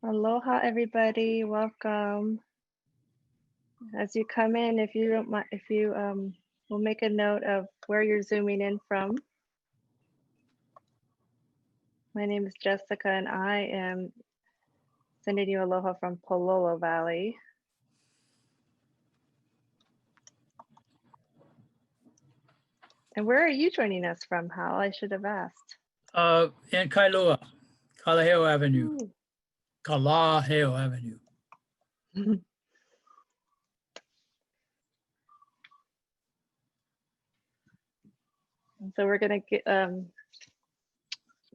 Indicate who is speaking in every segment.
Speaker 1: Aloha, everybody. Welcome. As you come in, if you don't mind, if you will make a note of where you're zooming in from. My name is Jessica, and I am sending you aloha from Kōloa Valley. And where are you joining us from, Hal? I should have asked.
Speaker 2: In Kailua, Kalaheo Avenue,
Speaker 1: Ooh.
Speaker 2: Kalaheo Avenue.
Speaker 1: So we're going to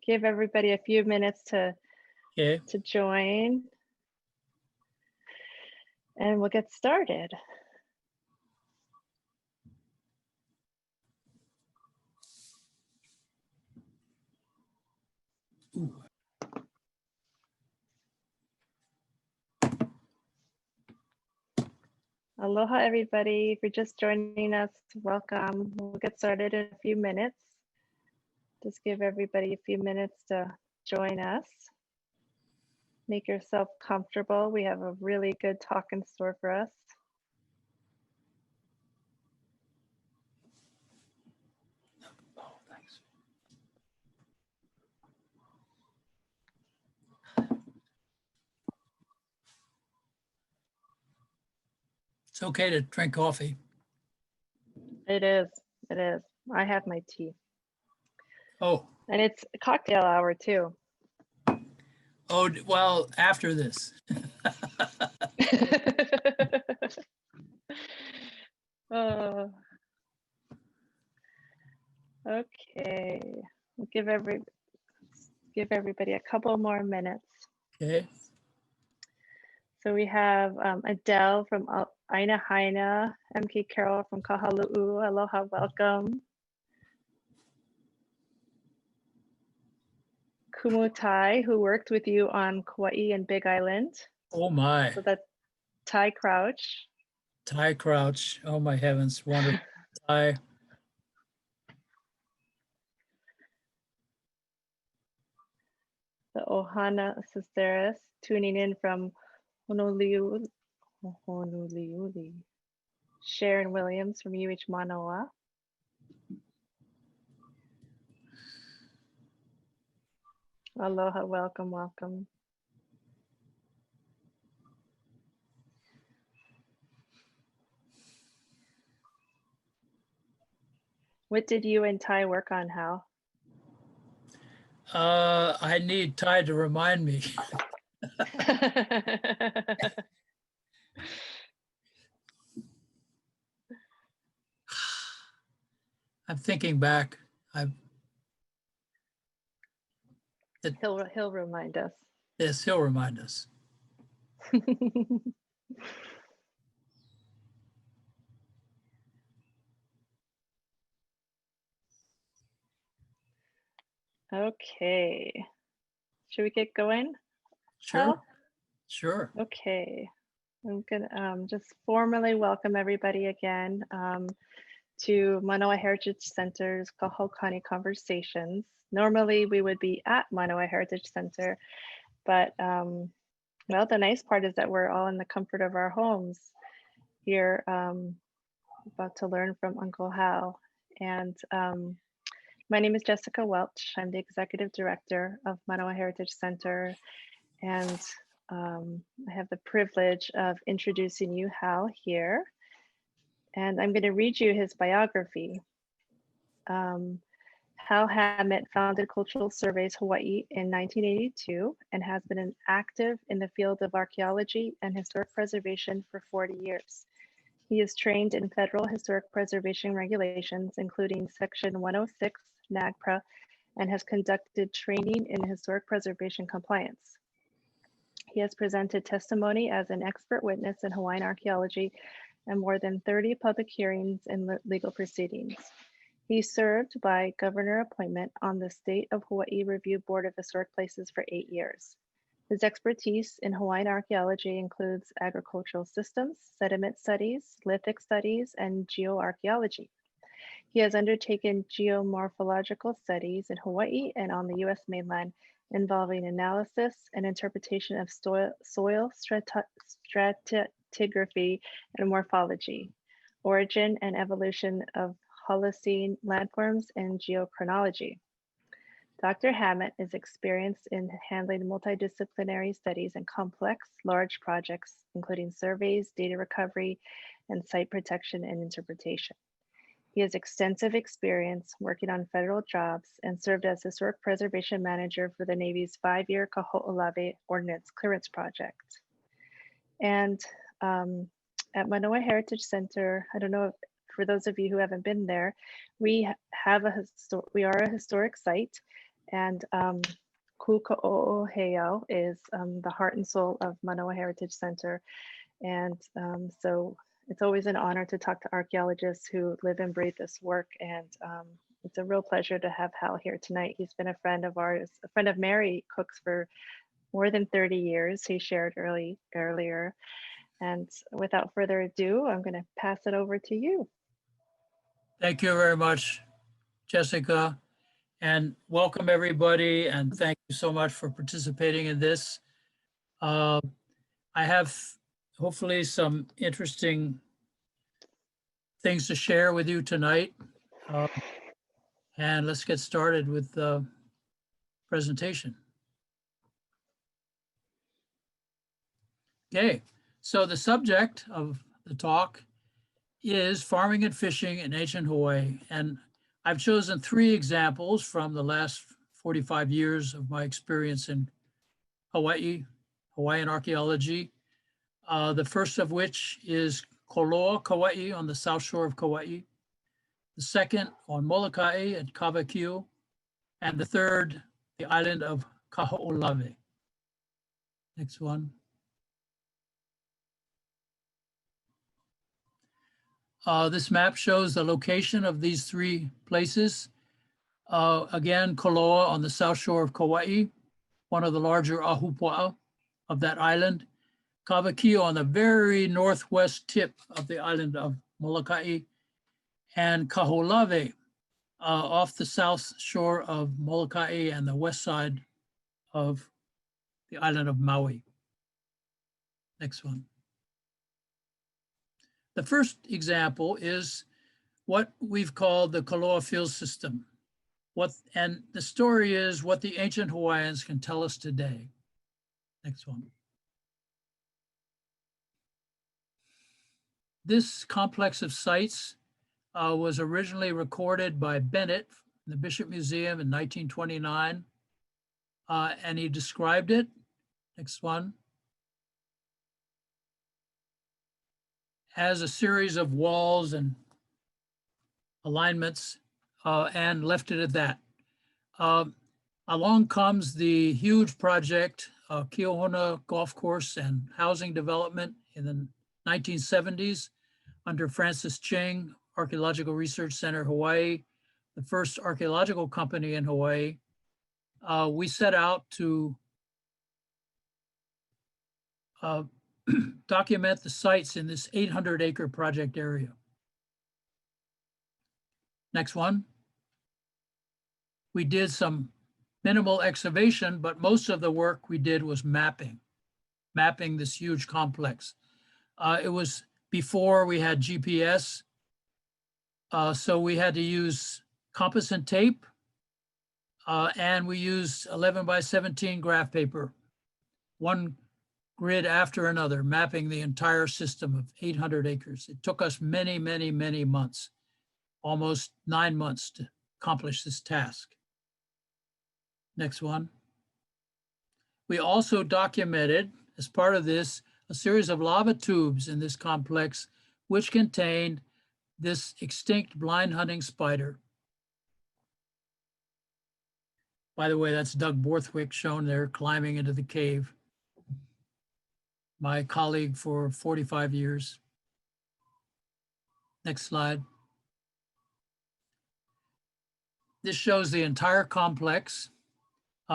Speaker 1: give everybody a few minutes to join, and we'll get started.
Speaker 2: Ooh.
Speaker 1: Aloha, everybody. If you're just joining us, welcome. We'll get started in a few minutes. Just give everybody a few minutes to join us. Make yourself comfortable. We have a really good talk in store for us.
Speaker 2: Oh, thanks. It's okay to drink coffee.
Speaker 1: It is. It is. I have my tea.
Speaker 2: Oh.
Speaker 1: And it's cocktail hour too.
Speaker 2: Oh, well, after this.
Speaker 1: Okay. We'll give everybody a couple more minutes.
Speaker 2: Okay.
Speaker 1: So we have Adele from Aina Haina, MK Carol from Kahalu'u. Aloha, welcome. Kumutai, who worked with you on Kauai and Big Island.
Speaker 2: Oh my.
Speaker 1: So that's Ty Crouch.
Speaker 2: Ty Crouch. Oh my heavens. Wonderful. Ty.
Speaker 1: The Ohana Sisteris tuning in from Honolulu. Sharon Williams from UH Manoa. Aloha, welcome, welcome. What did you and Ty work on, Hal?
Speaker 2: I need Ty to remind me. I'm thinking back.
Speaker 1: He'll remind us.
Speaker 2: Yes, he'll remind us.
Speaker 1: Okay. Should we get going?
Speaker 2: Sure.
Speaker 1: Hal?
Speaker 2: Sure.
Speaker 1: Okay. I'm gonna just formally welcome everybody again to Manoa Heritage Center's Kahaukani Conversations. Normally we would be at Manoa Heritage Center, but well, the nice part is that we're all in the comfort of our homes here, about to learn from Uncle Hal. And my name is Jessica Welch. I'm the Executive Director of Manoa Heritage Center, and I have the privilege of introducing you Hal here. And I'm going to read you his biography. Hal Hammatt founded Cultural Surveys Hawaii in 1982 and has been active in the field of archaeology and historic preservation for 40 years. He is trained in federal historic preservation regulations, including Section 106 NAGPRA, and has conducted training in historic preservation compliance. He has presented testimony as an expert witness in Hawaiian archaeology and more than 30 public hearings and legal proceedings. He served by governor appointment on the State of Hawaii Review Board of Historic Places for 8 years. His expertise in Hawaiian archaeology includes agricultural systems, sediment studies, lithic studies, and geoarchaeology. He has undertaken geomorphological studies in Hawaii and on the US mainland, involving analysis and interpretation of soil stratigraphy and morphology, origin and evolution of Holocene landforms, and geochronology. Dr. Hammatt is experienced in handling multidisciplinary studies and complex, large projects, including surveys, data recovery, and site protection and interpretation. He has extensive experience working on federal jobs and served as Historic Preservation Manager for the Navy's 5-year Kaho olawe Ordnance Clearance Project. And at Manoa Heritage Center, I don't know if, for those of you who haven't been there, we are a historic site, and Kūka'o'oheo is the heart and soul of Manoa Heritage Center. And so it's always an honor to talk to archaeologists who live and breathe this work. And it's a real pleasure to have Hal here tonight. He's been a friend of ours, a friend of Mary Cook's for more than 30 years, he shared earlier. And without further ado, I'm going to pass it over to you.
Speaker 2: Thank you very much, Jessica, and welcome everybody. And thank you so much for participating in this. I have hopefully some interesting things to share with you tonight. And let's get started with the presentation. Okay, so the subject of the talk is farming and fishing in ancient Hawaii. And I've chosen 3 examples from the last 45 years of my experience in Hawaii, Hawaiian archaeology. The first of which is Kōloa, Kauai, on the south shore of Kauai. The second on Moloka at Kawākiu. And the third, the island of Kaho'olawe. Next one. This map shows the location of these 3 places. Again, Kōloa on the south shore of Kauai, one of the larger ahupua'a of that island. Kawākiu on the very northwest tip of the island of Moloka, and Kaho'olawe off the south shore of Moloka and the west side of the island of Maui. Next one. The first example is what we've called the Kōloa field system. And the story is what the ancient Hawaiians can tell us today. Next one. This complex of sites was originally recorded by Bennett in the Bishop Museum in 1929, and he described it. Next one. As a series of walls and alignments, and left it at that. Along comes the huge project, Keohana Golf Course and Housing Development in the 1970s under Francis Ching, Archaeological Research Center, Hawaii, the first archaeological company in Hawaii. We set out to document the sites in this 800-acre project area. Next one. We did some minimal excavation, but most of the work we did was mapping this huge complex. It was before we had GPS, so we had to use compass and tape, and we used 11 by 17 graph paper, one grid after another, mapping the entire system of 800 acres. It took us many, many, many months, almost 9 months to accomplish this task. Next one. We also documented, as part of this, a series of lava tubes in this complex, which contained this extinct blind hunting spider. By the way, that's Doug Borthwick shown there climbing into the cave. My colleague for 45 years. Next slide. This shows the entire complex.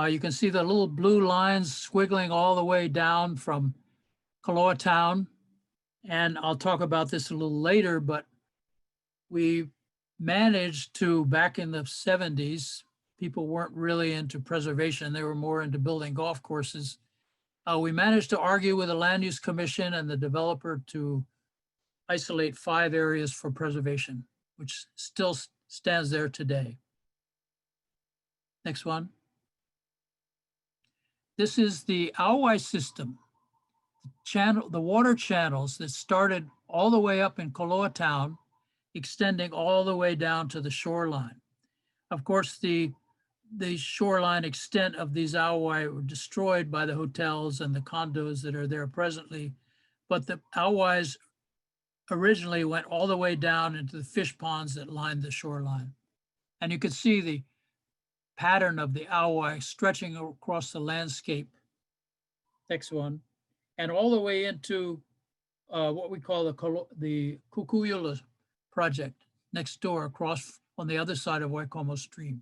Speaker 2: You can see the little blue lines squiggling all the way down from Kōloa town. And I'll talk about this a little later, but we managed to, back in the 70s, people weren't really into preservation. They were more into building golf courses. We managed to argue with the Land Use Commission and the developer to isolate 5 areas for preservation, which still stands there today. Next one. This is the Hawai system, the water channels that started all the way up in Kōloa town, extending all the way down to the shoreline. Of course, the shoreline extent of these Hawai were destroyed by the hotels and the condos that are there presently, but the Hawaiis originally went all the way down into the fish ponds that lined the shoreline. And you can see the pattern of the Hawai stretching across the landscape. Next one. And all the way into what we call the Kūkuiula project next door across on the other side of Waikomo Stream.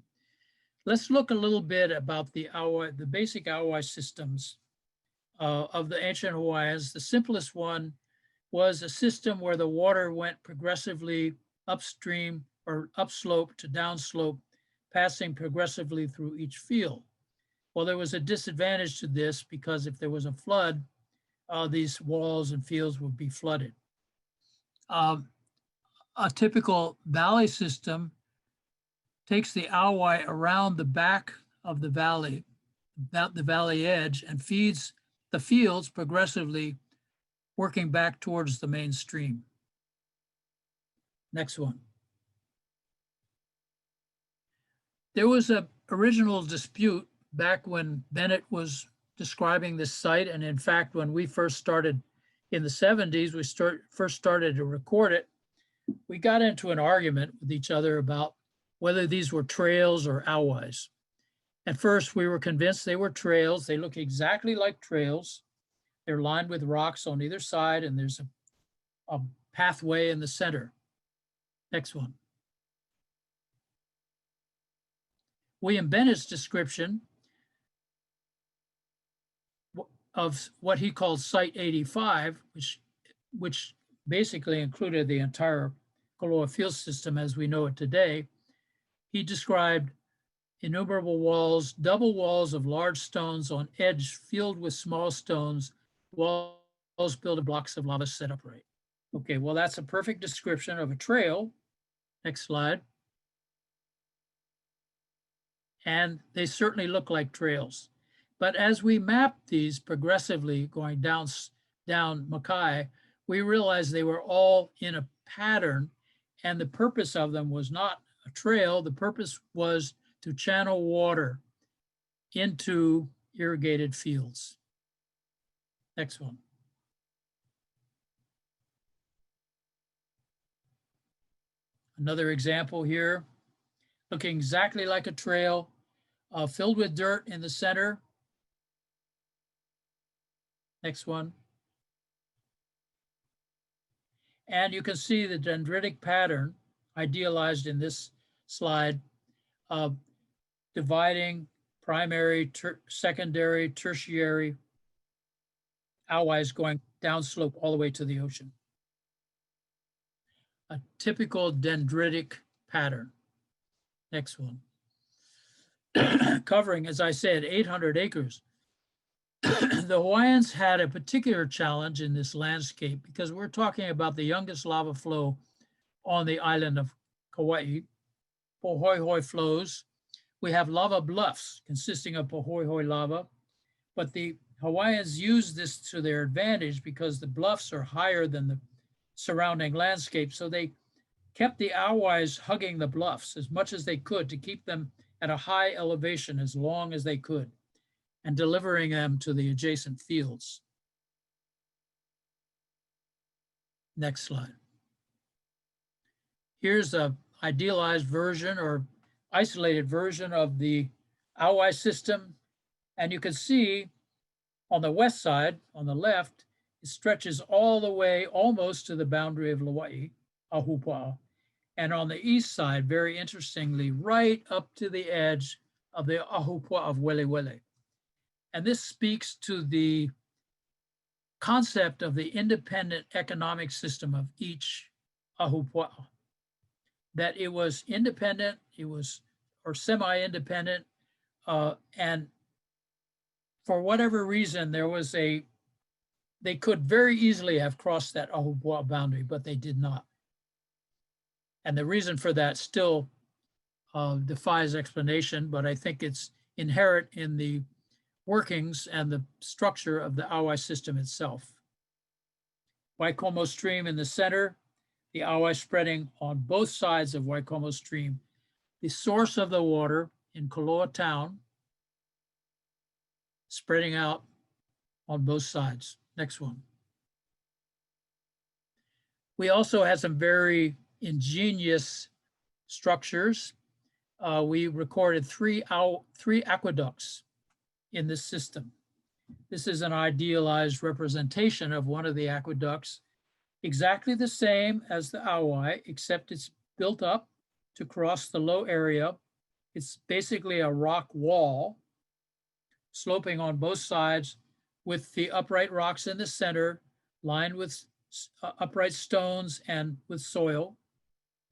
Speaker 2: Let's look a little bit about the Hawai, the basic Hawai systems of the ancient Hawaiians. The simplest one was a system where the water went progressively upstream or upslope to downslope, passing progressively through each field. Well, there was a disadvantage to this because if there was a flood, these walls and fields would be flooded. A typical valley system takes the Hawai around the back of the valley edge, and feeds the fields progressively, working back towards the main stream. Next one. There was an original dispute back when Bennett was describing this site, and in fact, when we first started in the 70s, we first started to record it, we got into an argument with each other about whether these were trails or Hawais. At first, we were convinced they were trails. They look exactly like trails. They're lined with rocks on either side, and there's a pathway in the center. Next one. William Bennett's description of what he called Site 85, which basically included the entire Kōloa field system as we know it today. He described innumerable walls, double walls of large stones on edge filled with small stones, walls built of blocks of lava set upright. Okay, well, that's a perfect description of a trail. Next slide. And they certainly look like trails. But as we mapped these progressively going down Makai, we realized they were all in a pattern, and the purpose of them was not a trail. The purpose was to channel water into irrigated fields. Next one. Another example here, looking exactly like a trail, filled with dirt in the center. Next one. And you can see the dendritic pattern idealized in this slide of dividing primary, secondary, tertiary Hawaiis going downslope all the way to the ocean. A typical dendritic pattern. Next one. Covering, as I said, 800 acres. The Hawaiians had a particular challenge in this landscape because we're talking about the youngest lava flow on the island of Kauai, Pohoihoi flows. We have lava bluffs consisting of Pohoihoi lava, but the Hawaiians used this to their advantage because the bluffs are higher than the surrounding landscape. So they kept the Hawaiis hugging the bluffs as much as they could to keep them at a high elevation as long as they could, and delivering them to the adjacent fields. Next slide. Here's an idealized version or isolated version of the Hawai system. And you can see on the west side, on the left, it stretches all the way almost to the boundary of Hawaii, Ahupua'a. And on the east side, very interestingly, right up to the edge of the Ahupua'a of Welewele. And this speaks to the concept of the independent economic system of each Ahupua'a, that it was independent, it was or semi-independent, and for whatever reason, they could very easily have crossed that Ahupua'a boundary, but they did not. And the reason for that still defies explanation, but I think it's inherent in the workings and the structure of the Auai system itself. Waikomo Stream in the center, the Auai spreading on both sides of Waikomo Stream. The source of the water in Kōloa town, spreading out on both sides. Next one. We also had some very ingenious structures. We recorded three aqueducts in this system. This is an idealized representation of one of the aqueducts, exactly the same as the Auai, except it's built up to cross the low area. It's basically a rock wall sloping on both sides with the upright rocks in the center, lined with upright stones and with soil,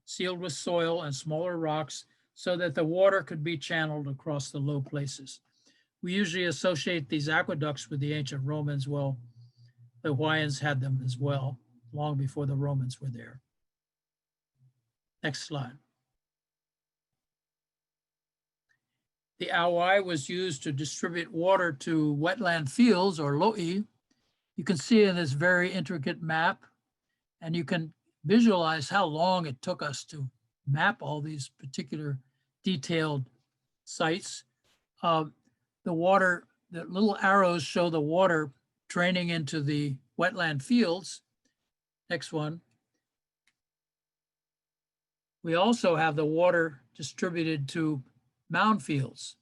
Speaker 2: sealed with soil and smaller rocks so that the water could be channeled across the low places. We usually associate these aqueducts with the ancient Romans. Well, the Hawaiians had them as well, long before the Romans were there. Next slide. The Auai was used to distribute water to wetland fields or lo'i. You can see in this very intricate map, and you can visualize how long it took us to map all these particular detailed sites. The water, the little arrows show the water draining into the wetland fields. Next one. We also have the water distributed to mound fields,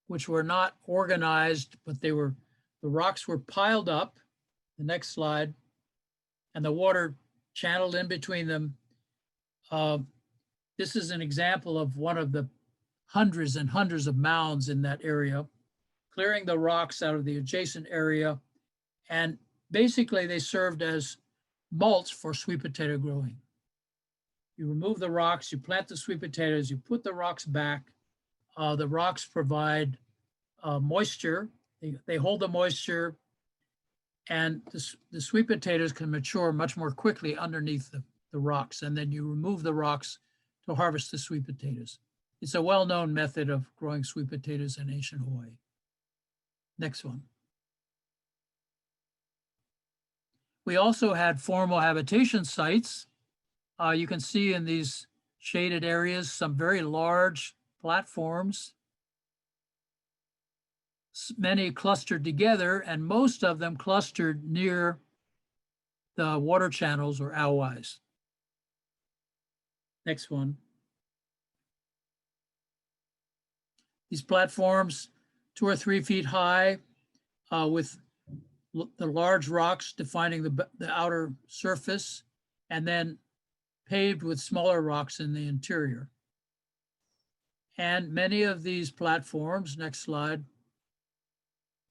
Speaker 2: which were not organized, but the rocks were piled up, the next slide, and the water channeled in between them. This is an example of one of the hundreds and hundreds of mounds in that area, clearing the rocks out of the adjacent area. And basically they served as mulch for sweet potato growing. You remove the rocks, you plant the sweet potatoes, you put the rocks back. The rocks provide moisture. They hold the moisture, and the sweet potatoes can mature much more quickly underneath the rocks. And then you remove the rocks to harvest the sweet potatoes. It's a well-known method of growing sweet potatoes in ancient Hawaii. Next one. We also had formal habitation sites. You can see in these shaded areas some very large platforms, many clustered together, and most of them clustered near the water channels or auais. Next one. These platforms, 2 or 3 feet high, with the large rocks defining the outer surface, and then paved with smaller rocks in the interior. And many of these platforms, next slide,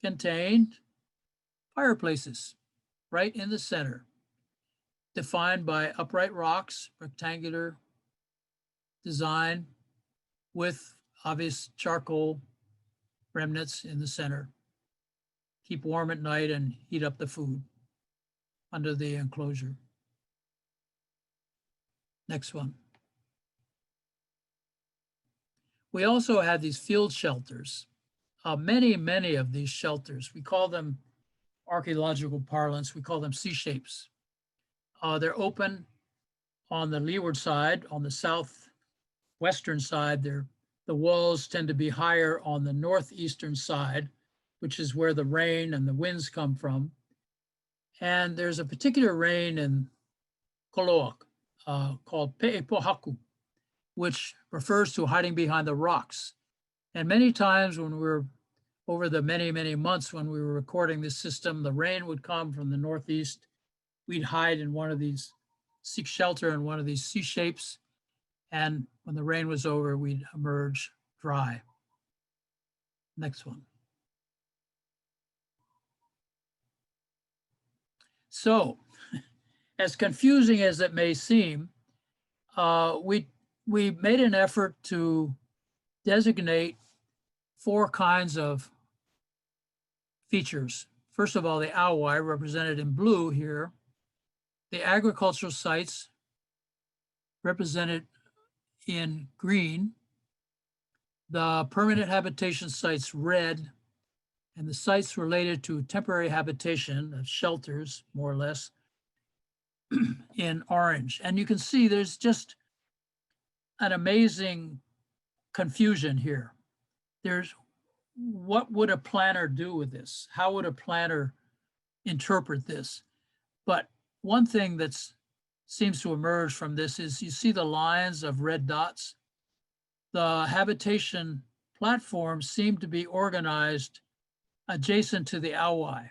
Speaker 2: contained fireplaces right in the center, defined by upright rocks, rectangular design with obvious charcoal remnants in the center. Keep warm at night and heat up the food under the enclosure. Next one. We also had these field shelters. Many of these shelters, we call them archaeological parlance, we call them C-shapes. They're open on the leeward side. On the southwestern side, the walls tend to be higher on the northeastern side, which is where the rain and the winds come from. And there's a particular rain in Kōloa called Pe'epohaku, which refers to hiding behind the rocks. And many times when we were, over the many months when we were recording this system, the rain would come from the northeast. We'd hide in one of these, seek shelter in one of these C-shapes. And when the rain was over, we'd emerge dry. Next one. So, as confusing as it may seem, we we made an effort to designate 4 kinds of features. First of all, the Auai, represented in blue here, the agricultural sites represented in green, the permanent habitation sites red, and the sites related to temporary habitation, shelters, more or less, in orange. And you can see there's just an amazing confusion here. There's, what would a planner do with this? How would a planner interpret this? But one thing that seems to emerge from this is you see the lines of red dots. The habitation platforms seem to be organized adjacent to the Auai,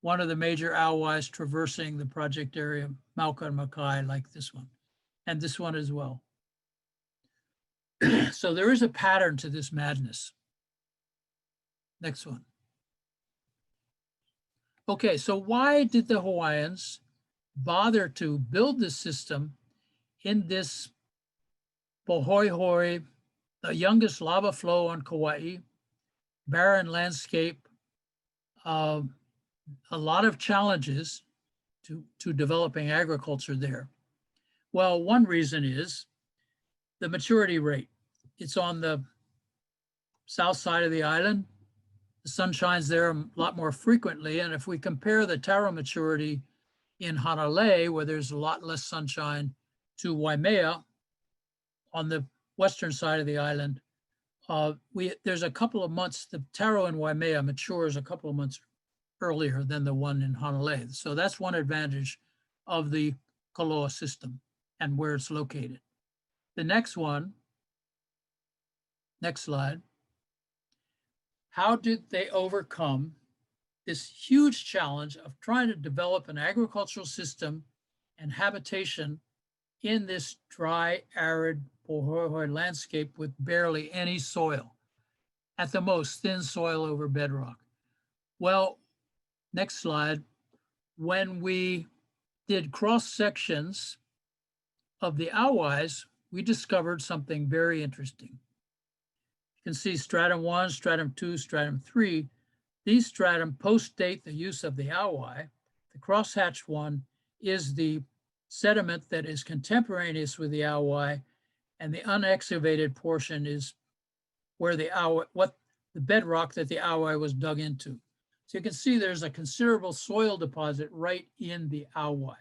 Speaker 2: one of the major Auais traversing the project area, Mauka and Makai, like this one, and this one as well. So there is a pattern to this madness. Next one. Okay, so why did the Hawaiians bother to build this system in this Pohoihoi, the youngest lava flow on Kauai, barren landscape, a lot of challenges to developing agriculture there? Well, one reason is the maturity rate. It's on the south side of the island. The sun shines there a lot more frequently. And if we compare the Taro maturity in Hanalei, where there's a lot less sunshine, to Waimea on the western side of the island, there's a couple of months, the Taro in Waimea matures a couple of months earlier than the one in Hanalei. So that's one advantage of the Kōloa system and where it's located. The next one, next slide. How did they overcome this huge challenge of trying to develop an agricultural system and habitation in this dry, arid Pohoihoi landscape with barely any soil, at the most thin soil over bedrock? Well, next slide. When we did cross sections of the Auais, we discovered something very interesting. You can see stratum 1, stratum 2, stratum 3. These stratum post-date the use of the Auai. The crosshatched one is the sediment that is contemporaneous with the Auai, and the unexcavated portion is where the Auai, the bedrock that the Auai was dug into. So you can see there's a considerable soil deposit right in the Auai.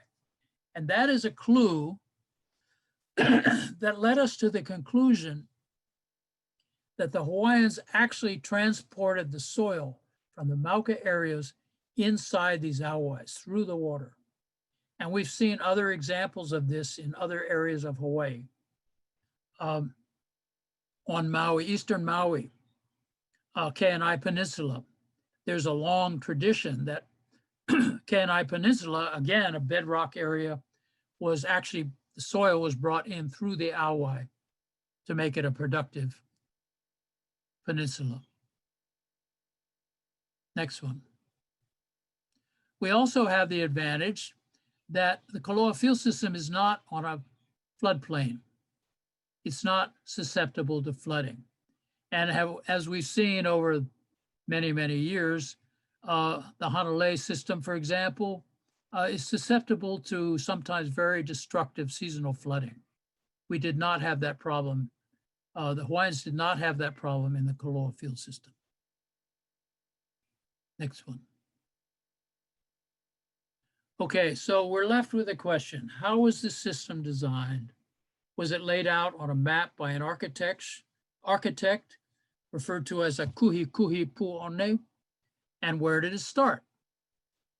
Speaker 2: And that is a clue that led us to the conclusion that the Hawaiians actually transported the soil from the Mauka areas inside these Auais through the water. And we've seen other examples of this in other areas of Hawaii. On Maui, eastern Maui, Kahanai Peninsula, there's a long tradition that Kahanai Peninsula, again, a bedrock area, was actually, the soil was brought in through the Auai to make it a productive peninsula. Next one. We also have the advantage that the Kōloa field system is not on a floodplain. It's not susceptible to flooding. And as we've seen over many, many years, the Hanalei system, for example, is susceptible to sometimes very destructive seasonal flooding. We did not have that problem. The Hawaiians did not have that problem in the Kōloa field system. Next one. Okay, so we're left with a question. How was this system designed? Was it laid out on a map by an architect referred to as a kuhi pu'one? And where did it start?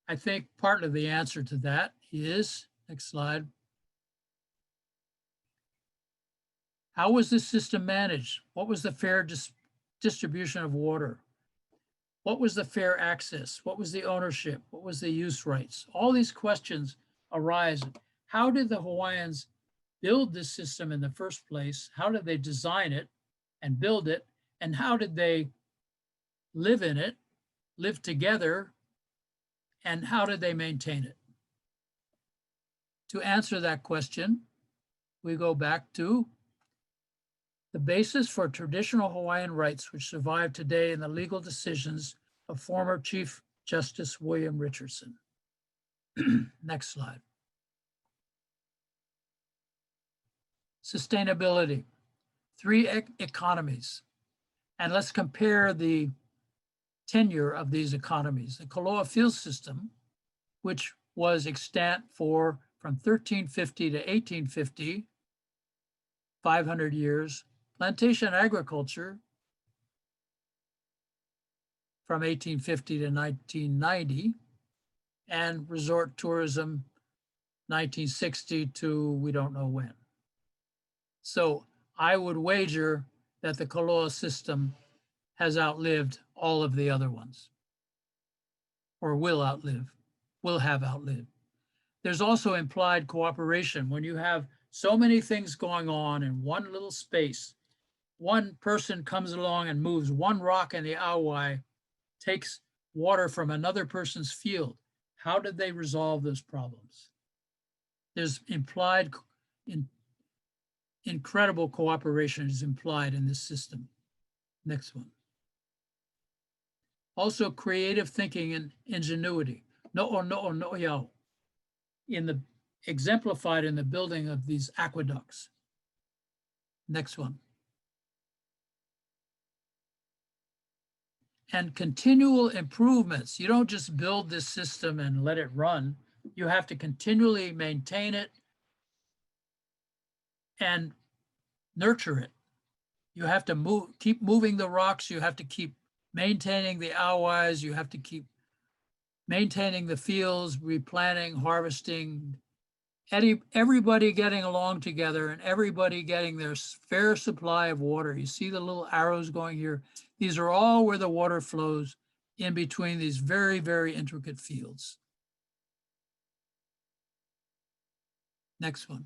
Speaker 2: I think part of the answer to that is, next slide. How was this system managed? What was the fair distribution of water? What was the fair access? What was the ownership? What was the use rights? All these questions arise. How did the Hawaiians build this system in the first place? How did they design it and build it? And how did they live in it, live together, and how did they maintain it? To answer that question, we go back to the basis for traditional Hawaiian rights which survive today in the legal decisions of former Chief Justice William Richardson. Next slide. Sustainability, 3 economies. And let's compare the tenure of these economies. The Kōloa field system, which was extant from 1350 to 1850, 500 years. Plantation agriculture from 1850 to 1990, and resort tourism 1960 to we don't know when. So I would wager that the Kōloa system has outlived all of the other ones, or will have outlived. There's also implied cooperation. When you have so many things going on in one little space, one person comes along and moves one rock in the Hawai, takes water from another person's field. How did they resolve those problems? There's incredible cooperation is implied in this system. Next one. Also creative thinking and ingenuity. Exemplified in the building of these aqueducts. Next one. And continual improvements. You don't just build this system and let it run. You have to continually maintain it and nurture it. You have to keep moving the rocks. You have to keep maintaining the Hawais. You have to keep maintaining the fields, replanting, harvesting, everybody getting along together and everybody getting their fair supply of water. You see the little arrows going here. These are all where the water flows in between these very, very intricate fields. Next one.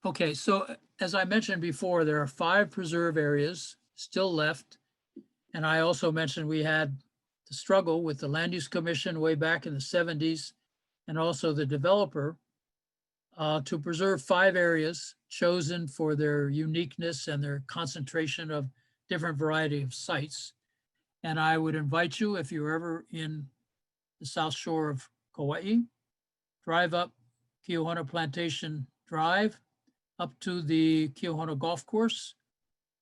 Speaker 2: Okay, so as I mentioned before, there are 5 preserve areas still left. And I also mentioned we had the struggle with the Land Use Commission way back in the 70s, and also the developer to preserve 5 areas chosen for their uniqueness and their concentration of different variety of sites. And I would invite you, if you're ever in the South Shore of Kauai, drive up Keohana Plantation Drive, up to the Keohana Golf Course,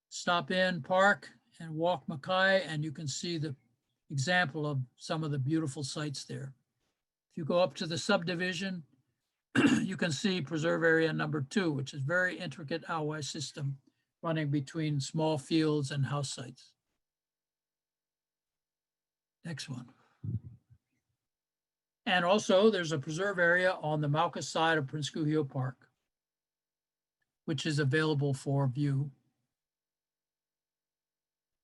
Speaker 2: stop in, park, and walk Makai, and you can see the example of some of the beautiful sites there. If you go up to the subdivision, you can see preserve area number 2, which is very intricate Hawai system running between small fields and house sites. Next one. And also there's a preserve area on the Mauka side of Prince Kuhio Park, which is available for view,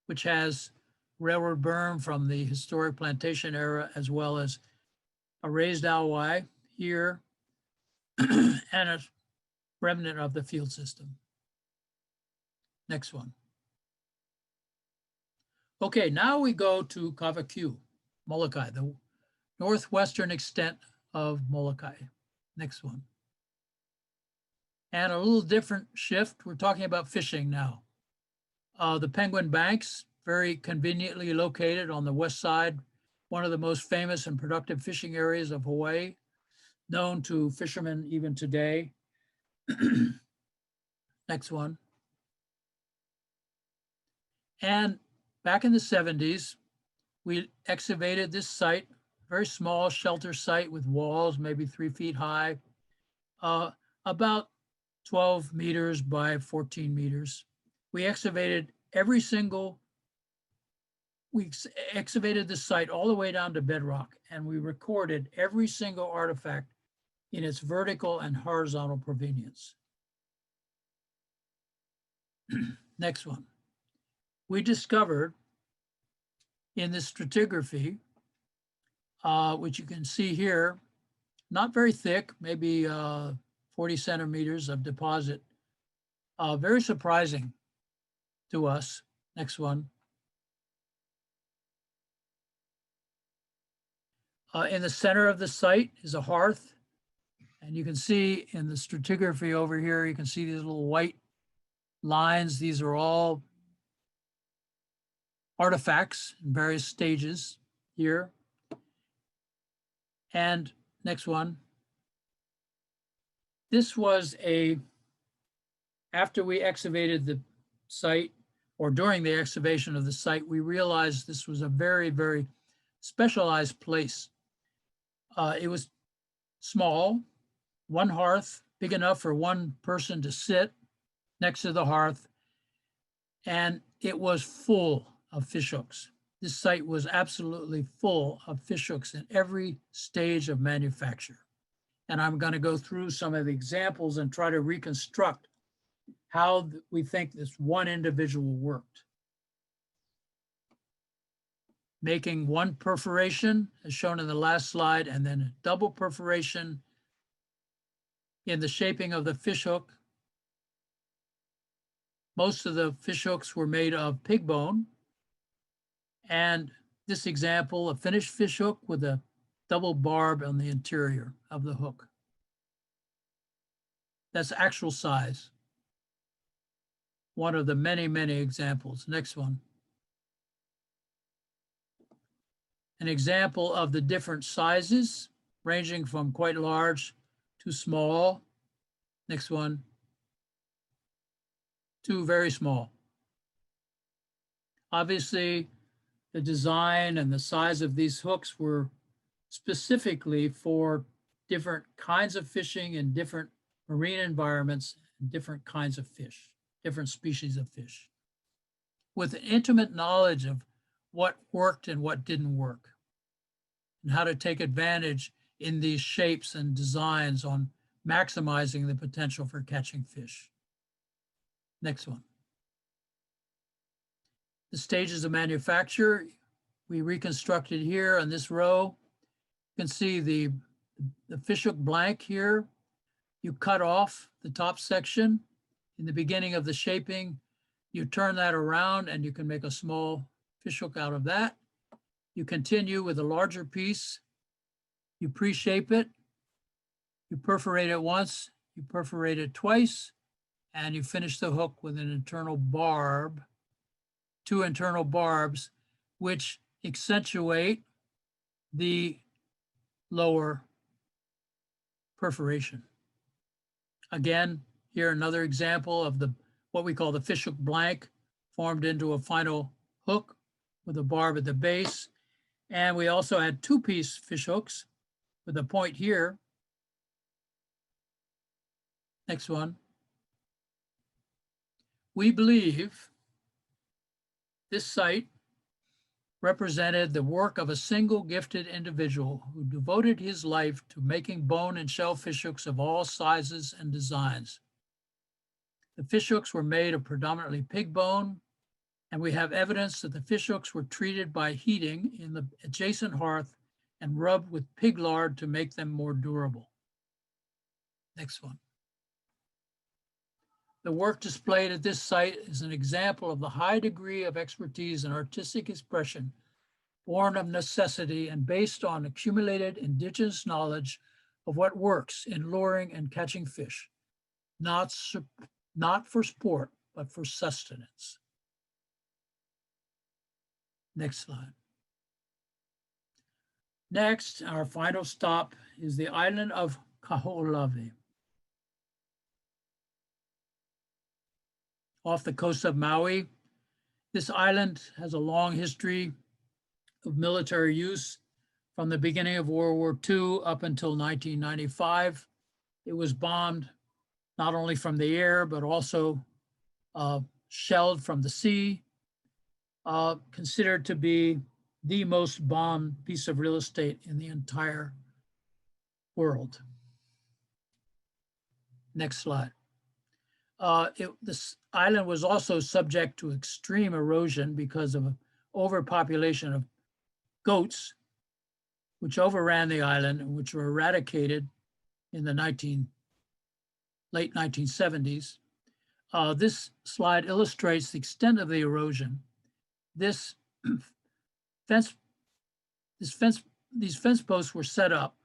Speaker 2: which has railroad berm from the historic plantation era, as well as a raised Hawai here and a remnant of the field system. Next one. Okay, now we go to Kawākiu, Molokai, the northwestern extent of Molokai. Next one. And a little different shift. We're talking about fishing now. The Penguin Banks, very conveniently located on the west side, one of the most famous and productive fishing areas of Hawaii, known to fishermen even today. Next one. And back in the 70s, we excavated this site, very small shelter site with walls, maybe 3 feet high, about 12 meters by 14 meters. We excavated the site all the way down to bedrock, and we recorded every single artifact in its vertical and horizontal provenience. Next one. We discovered in this stratigraphy, which you can see here, not very thick, maybe 40 centimeters of deposit, very surprising to us. Next one. In the center of the site is a hearth. And you can see in the stratigraphy over here, you can see these little white lines. These are all artifacts in various stages here. And next one. This was after we excavated the site, or during the excavation of the site, we realized this was a very, very specialized place. It was small, one hearth, big enough for one person to sit next to the hearth, and it was full of fishhooks. This site was absolutely full of fishhooks in every stage of manufacture. And I'm going to go through some of the examples and try to reconstruct how we think this one individual worked. Making one perforation, as shown in the last slide, and then a double perforation in the shaping of the fishhook. Most of the fishhooks were made of pig bone. And this example, a finished fishhook with a double barb on the interior of the hook. That's actual size. One of the many, many examples. Next one. An example of the different sizes, ranging from quite large to small. Next one. To very small. Obviously, the design and the size of these hooks were specifically for different kinds of fishing in different marine environments and different kinds of fish, different species of fish, with an intimate knowledge of what worked and what didn't work, and how to take advantage in these shapes and designs on maximizing the potential for catching fish. Next one. The stages of manufacture, we reconstructed here on this row. You can see the fishhook blank here. You cut off the top section in the beginning of the shaping. You turn that around and you can make a small fishhook out of that. You continue with a larger piece. You pre-shape it. You perforate it once. You perforate it twice. And you finish the hook with an internal barb, 2 internal barbs, which accentuate the lower perforation. Again, here another example of what we call the fishhook blank, formed into a final hook with a barb at the base. And we also had 2-piece fishhooks with a point here. Next one. We believe this site represented the work of a single gifted individual who devoted his life to making bone and shell fishhooks of all sizes and designs. The fishhooks were made of predominantly pig bone, and we have evidence that the fishhooks were treated by heating in the adjacent hearth and rubbed with pig lard to make them more durable. Next one. The work displayed at this site is an example of the high degree of expertise and artistic expression born of necessity and based on accumulated indigenous knowledge of what works in luring and catching fish, not for sport, but for sustenance. Next slide. Next, our final stop is the island of Kaho off the coast of Maui. This island has a long history of military use from the beginning of World War II up until 1995. It was bombed not only from the air, but also shelled from the sea, considered to be the most bombed piece of real estate in the entire world. Next slide. This island was also subject to extreme erosion because of overpopulation of goats, which overran the island and which were eradicated in the late 1970s. This slide illustrates the extent of the erosion. These fence posts were set up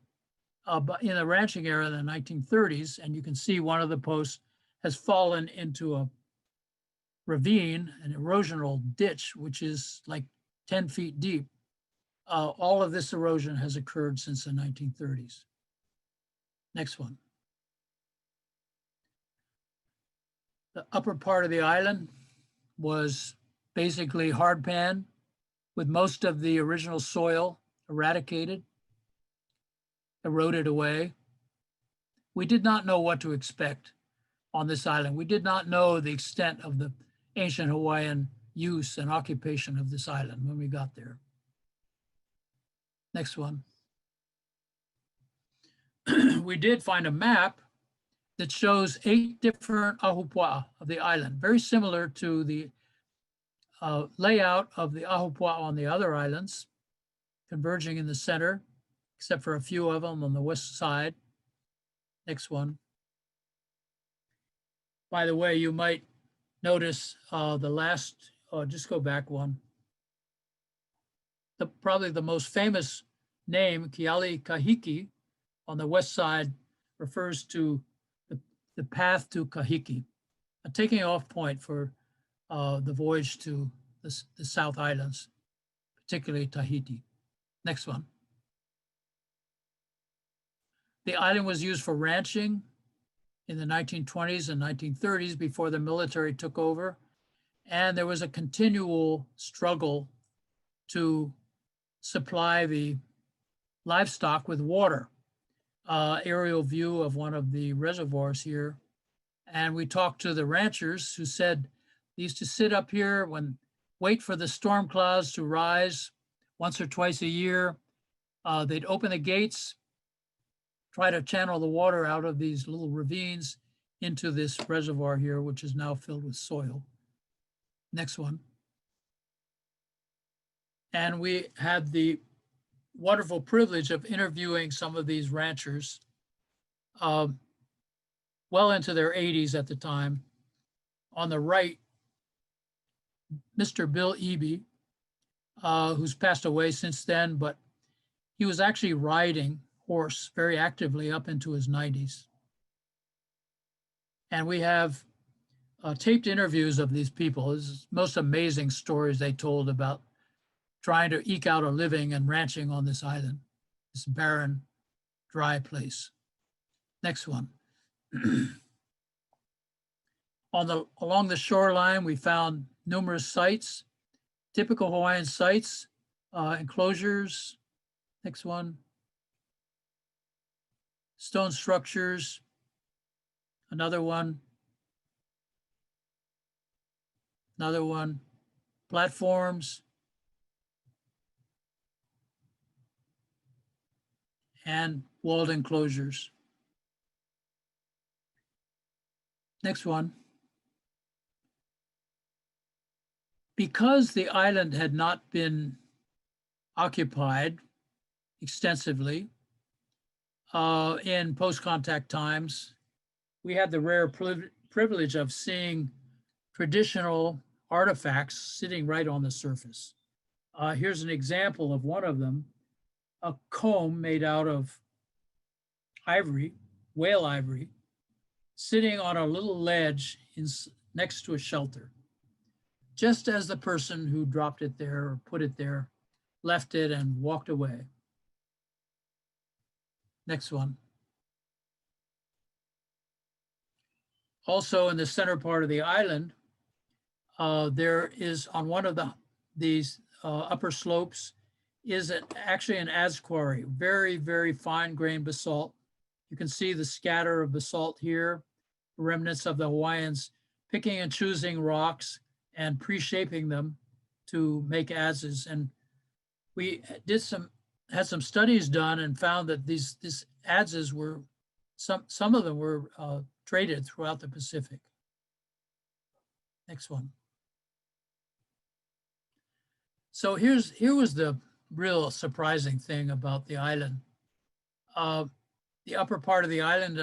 Speaker 2: in the ranching era in the 1930s, and you can see one of the posts has fallen into ravine, an erosional ditch, which is like 10 feet deep. All of this erosion has occurred since the 1930s. Next one. The upper part of the island was basically hardpan with most of the original soil eradicated, eroded away. We did not know what to expect on this island. We did not know the extent of the ancient Hawaiian use and occupation of this island when we got there. Next one. We did find a map that shows 8 different ahupua'a of the island, very similar to the layout of the ahupua'a on the other islands, converging in the center, except for a few of them on the west side. Next one. By the way, you might notice the last, just go back one. Probably the most famous name, Keali Kahiki, on the west side refers to the path to Kahiki, a taking off point for the voyage to the South Islands, particularly Tahiti. Next one. The island was used for ranching in the 1920s and 1930s before the military took over. And there was a continual struggle to supply the livestock with water. Aerial view of one of the reservoirs here. And we talked to the ranchers who said they used to sit up here wait for the storm clouds to rise once or twice a year. They'd open the gates, try to channel the water out of these little ravines into this reservoir here, which is now filled with soil. Next one. And we had the wonderful privilege of interviewing some of these ranchers well into their 80s at the time. On the right, Mr. Bill Eby, who's passed away since then, but he was actually riding horse very actively up into his 90s. And we have taped interviews of these people. This is most amazing stories they told about trying to eke out a living and ranching on this island, this barren, dry place. Next one. Along the shoreline, we found numerous sites, typical Hawaiian sites, enclosures. Next one. Stone structures. Another one. Another one. Platforms. And walled enclosures. Next one. Because the island had not been occupied extensively in post-contact times, we had the rare privilege of seeing traditional artifacts sitting right on the surface. Here's an example of one of them, a comb made out of ivory, whale ivory, sitting on a little ledge next to a shelter. Just as the person who dropped it there or put it there left it and walked away. Next one. Also in the center part of the island, there is on one of these upper slopes is actually an adze quarry, very, very fine grained basalt. You can see the scatter of basalt here, remnants of the Hawaiians picking and choosing rocks and pre-shaping them to make adzes. And we had some studies done and found that these adzes were, some of them were traded throughout the Pacific. Next one. So here was the real surprising thing about the island. The upper part of the island,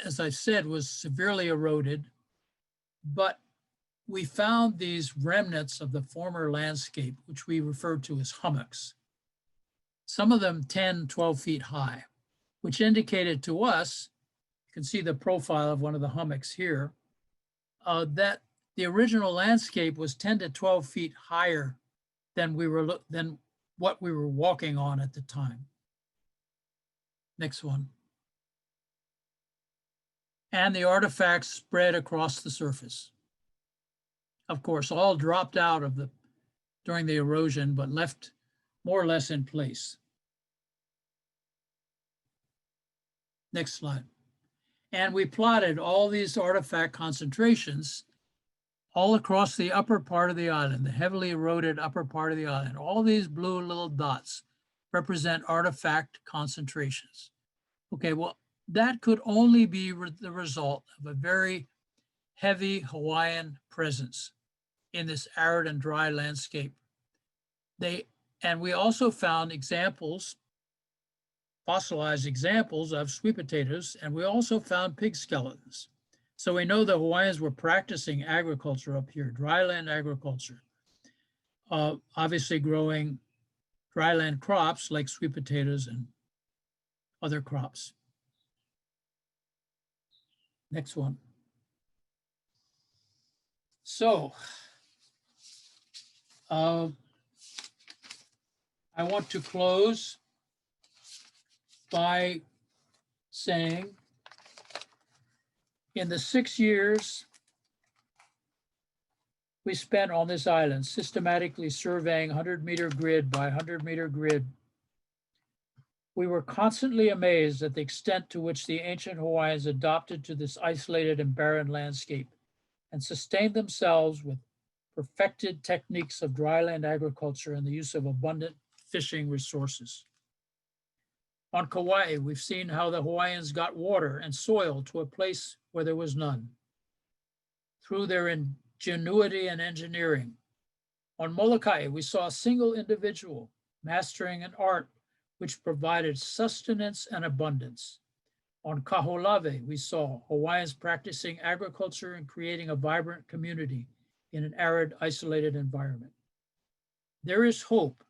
Speaker 2: as I said, was severely eroded, but we found these remnants of the former landscape, which we referred to as hummocks, some of them 10, 12 feet high, which indicated to us, you can see the profile of one of the hummocks here, that the original landscape was 10 to 12 feet higher than what we were walking on at the time. Next one. And the artifacts spread across the surface. Of course, all dropped out during the erosion, but left more or less in place. Next slide. And we plotted all these artifact concentrations all across the upper part of the island, the heavily eroded upper part of the island. All these blue little dots represent artifact concentrations. Okay, well, that could only be the result of a very heavy Hawaiian presence in this arid and dry landscape. And we also found examples, fossilized examples of sweet potatoes, and we also found pig skeletons. So we know the Hawaiians were practicing agriculture up here, dryland agriculture, obviously growing dryland crops like sweet potatoes and other crops. Next one. So, I want to close by saying, in the 6 years we spent on this island, systematically surveying 100-meter grid by 100-meter grid, we were constantly amazed at the extent to which the ancient Hawaiians adopted to this isolated and barren landscape and sustained themselves with perfected techniques of dryland agriculture and the use of abundant fishing resources. On Kauai, we've seen how the Hawaiians got water and soil to a place where there was none, through their ingenuity and engineering. On Moloka, we saw a single individual mastering an art which provided sustenance and abundance. On Kaho, we saw Hawaiians practicing agriculture and creating a vibrant community in an arid, isolated environment. There is hope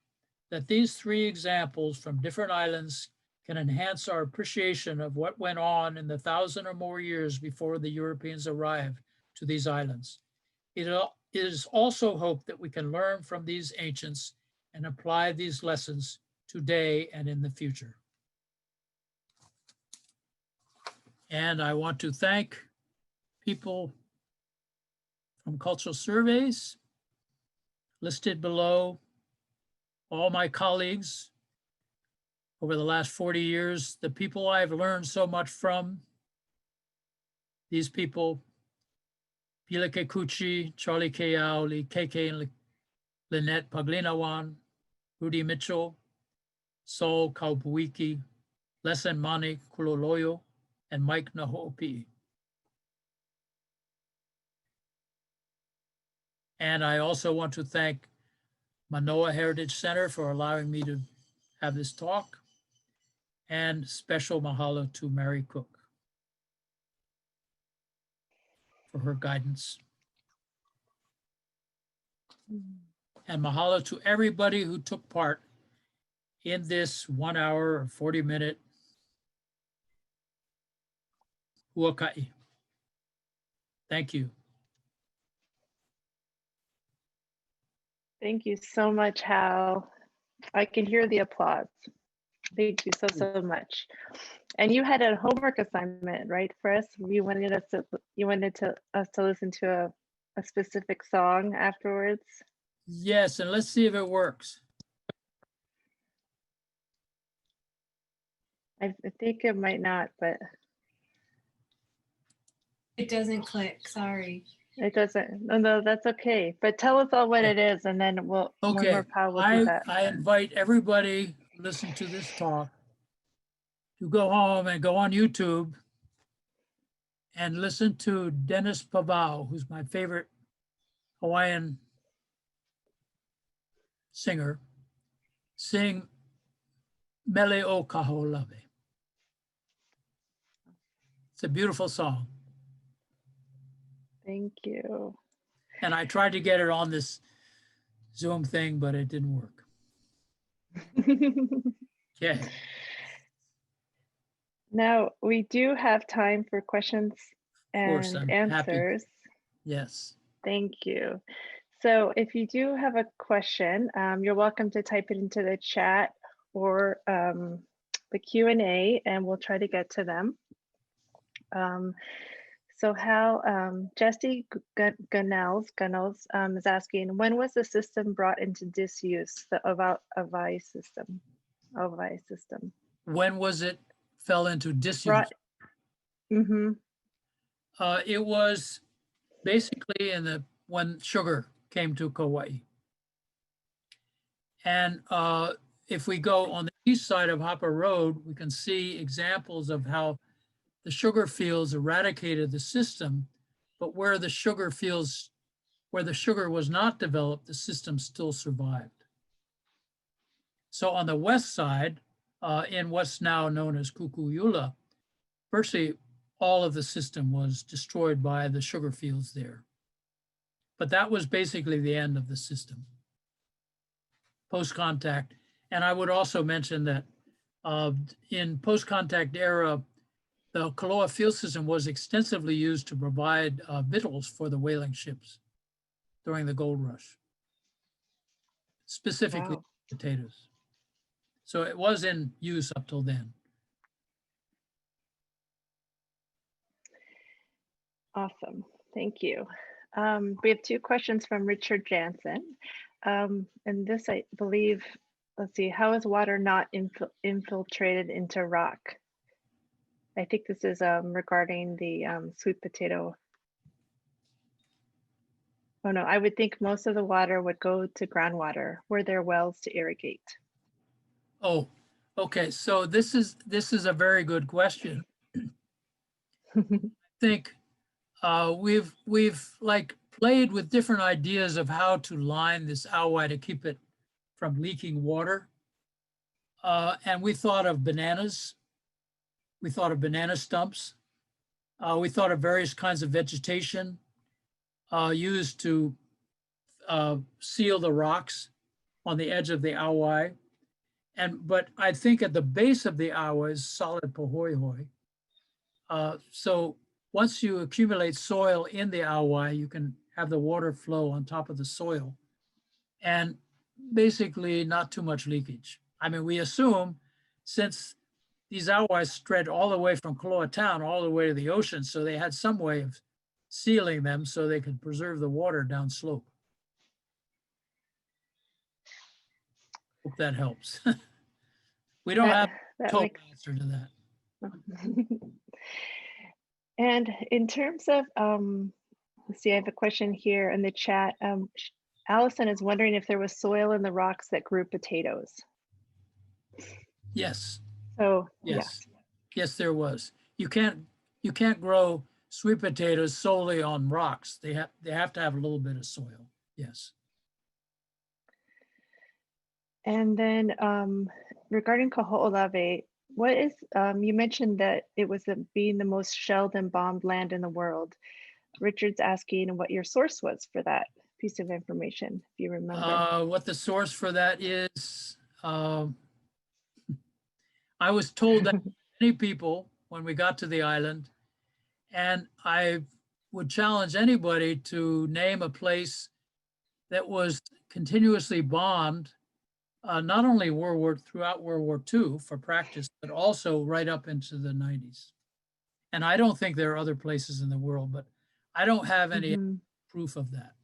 Speaker 2: that these three examples from different islands can enhance our appreciation of what went on in the 1,000 or more years before the Europeans arrived to these islands. It is also hope that we can learn from these ancients and apply these lessons today and in the future. And I want to thank people from Cultural Surveys listed below, all my colleagues over the last 40 years, the people I've learned so much from, these people, Pila Kekuchi, Charlie Keau, Lee Keke and Lynette Paglinawan, Rudy Mitchell, Saul Kaupuiki, Lesen Mani Kuloloyo, and Mike Nahopi. And I also want to thank Manoa Heritage Center for allowing me to have this talk, and special mahalo to Mary Cook for her guidance. And mahalo to everybody who took part in this 1 hour or 40-minute huakai. Thank you.
Speaker 1: Thank you so much, Hal. I can hear the applause. Thank you so much. And you had a homework assignment, right, for us? You wanted us to listen to a specific song afterwards.
Speaker 2: Yes, and let's see if it works.
Speaker 1: I think it might not, but
Speaker 3: it doesn't click. Sorry.
Speaker 1: It doesn't. No, that's okay. But tell us all what it is, and then we'll.
Speaker 2: Okay.
Speaker 1: More power, we'll do that.
Speaker 2: I invite everybody who listen to this talk to go home and go on YouTube and listen to Dennis Pavao, who's my favorite Hawaiian singer, sing Mele o Kaho. It's a beautiful song.
Speaker 1: Thank you.
Speaker 2: And I tried to get it on this Zoom thing, but it didn't work. Okay.
Speaker 1: Now, we do have time for questions and
Speaker 2: I'm happy.
Speaker 1: answers.
Speaker 2: Yes.
Speaker 1: Thank you. So if you do have a question, you're welcome to type it into the chat or the Q&A, and we'll try to get to them. So Hal, Jesse Gunnels is asking, when was the system brought into disuse, the Ovai system? Ovai system.
Speaker 2: When was it fell into disuse?
Speaker 1: Brought, mm-hmm.
Speaker 2: It was basically when sugar came to Kauai. And if we go on the east side of Hapa Road, we can see examples of how the sugar fields eradicated the system, but where the sugar was not developed, the system still survived. So on the west side, in what's now known as Kukui'ula, virtually all of the system was destroyed by the sugar fields there. But that was basically the end of the system, post-contact. And I would also mention that in post-contact era, the Kōloa field system was extensively used to provide victuals for the whaling ships during the gold rush, specifically
Speaker 1: Wow.
Speaker 2: potatoes. So it was in use up till then.
Speaker 1: Awesome, thank you. We have two questions from Richard Jansen. And this, I believe, let's see, how is water not infiltrated into rock? I think this is regarding the sweet potato. Oh no, I would think most of the water would go to groundwater. Were there wells to irrigate?
Speaker 2: Oh, okay. So this is a very good question. I think we've like played with different ideas of how to line this Hawai to keep it from leaking water. And we thought of bananas. We thought of banana stumps. We thought of various kinds of vegetation used to seal the rocks on the edge of the Hawai. But I think at the base of the Hawai is solid pohoihoi. So once you accumulate soil in the Hawai, you can have the water flow on top of the soil and basically not too much leakage. I mean, we assume since these Hawais spread all the way from Kōloa town all the way to the ocean, so they had some way of sealing them so they could preserve the water downslope. Hope that helps. We don't have a total answer to that.
Speaker 1: And in terms of, let's see, I have a question here in the chat. Allison is wondering if there was soil in the rocks that grew potatoes.
Speaker 2: Yes.
Speaker 1: So
Speaker 2: yes, yes, there was. You can't grow sweet potatoes solely on rocks. They have to have a little bit of soil. Yes.
Speaker 1: And then regarding Kaho olawe, what is, you mentioned that it was being the most shelled and bombed land in the world. Richard's asking what your source was for that piece of information, if you remember.
Speaker 2: What the source for that is, I was told that many people when we got to the island, and I would challenge anybody to name a place that was continuously bombed, not only throughout World War II for practice, but also right up into the 90s. And I don't think there are other places in the world, but I don't have any proof of that.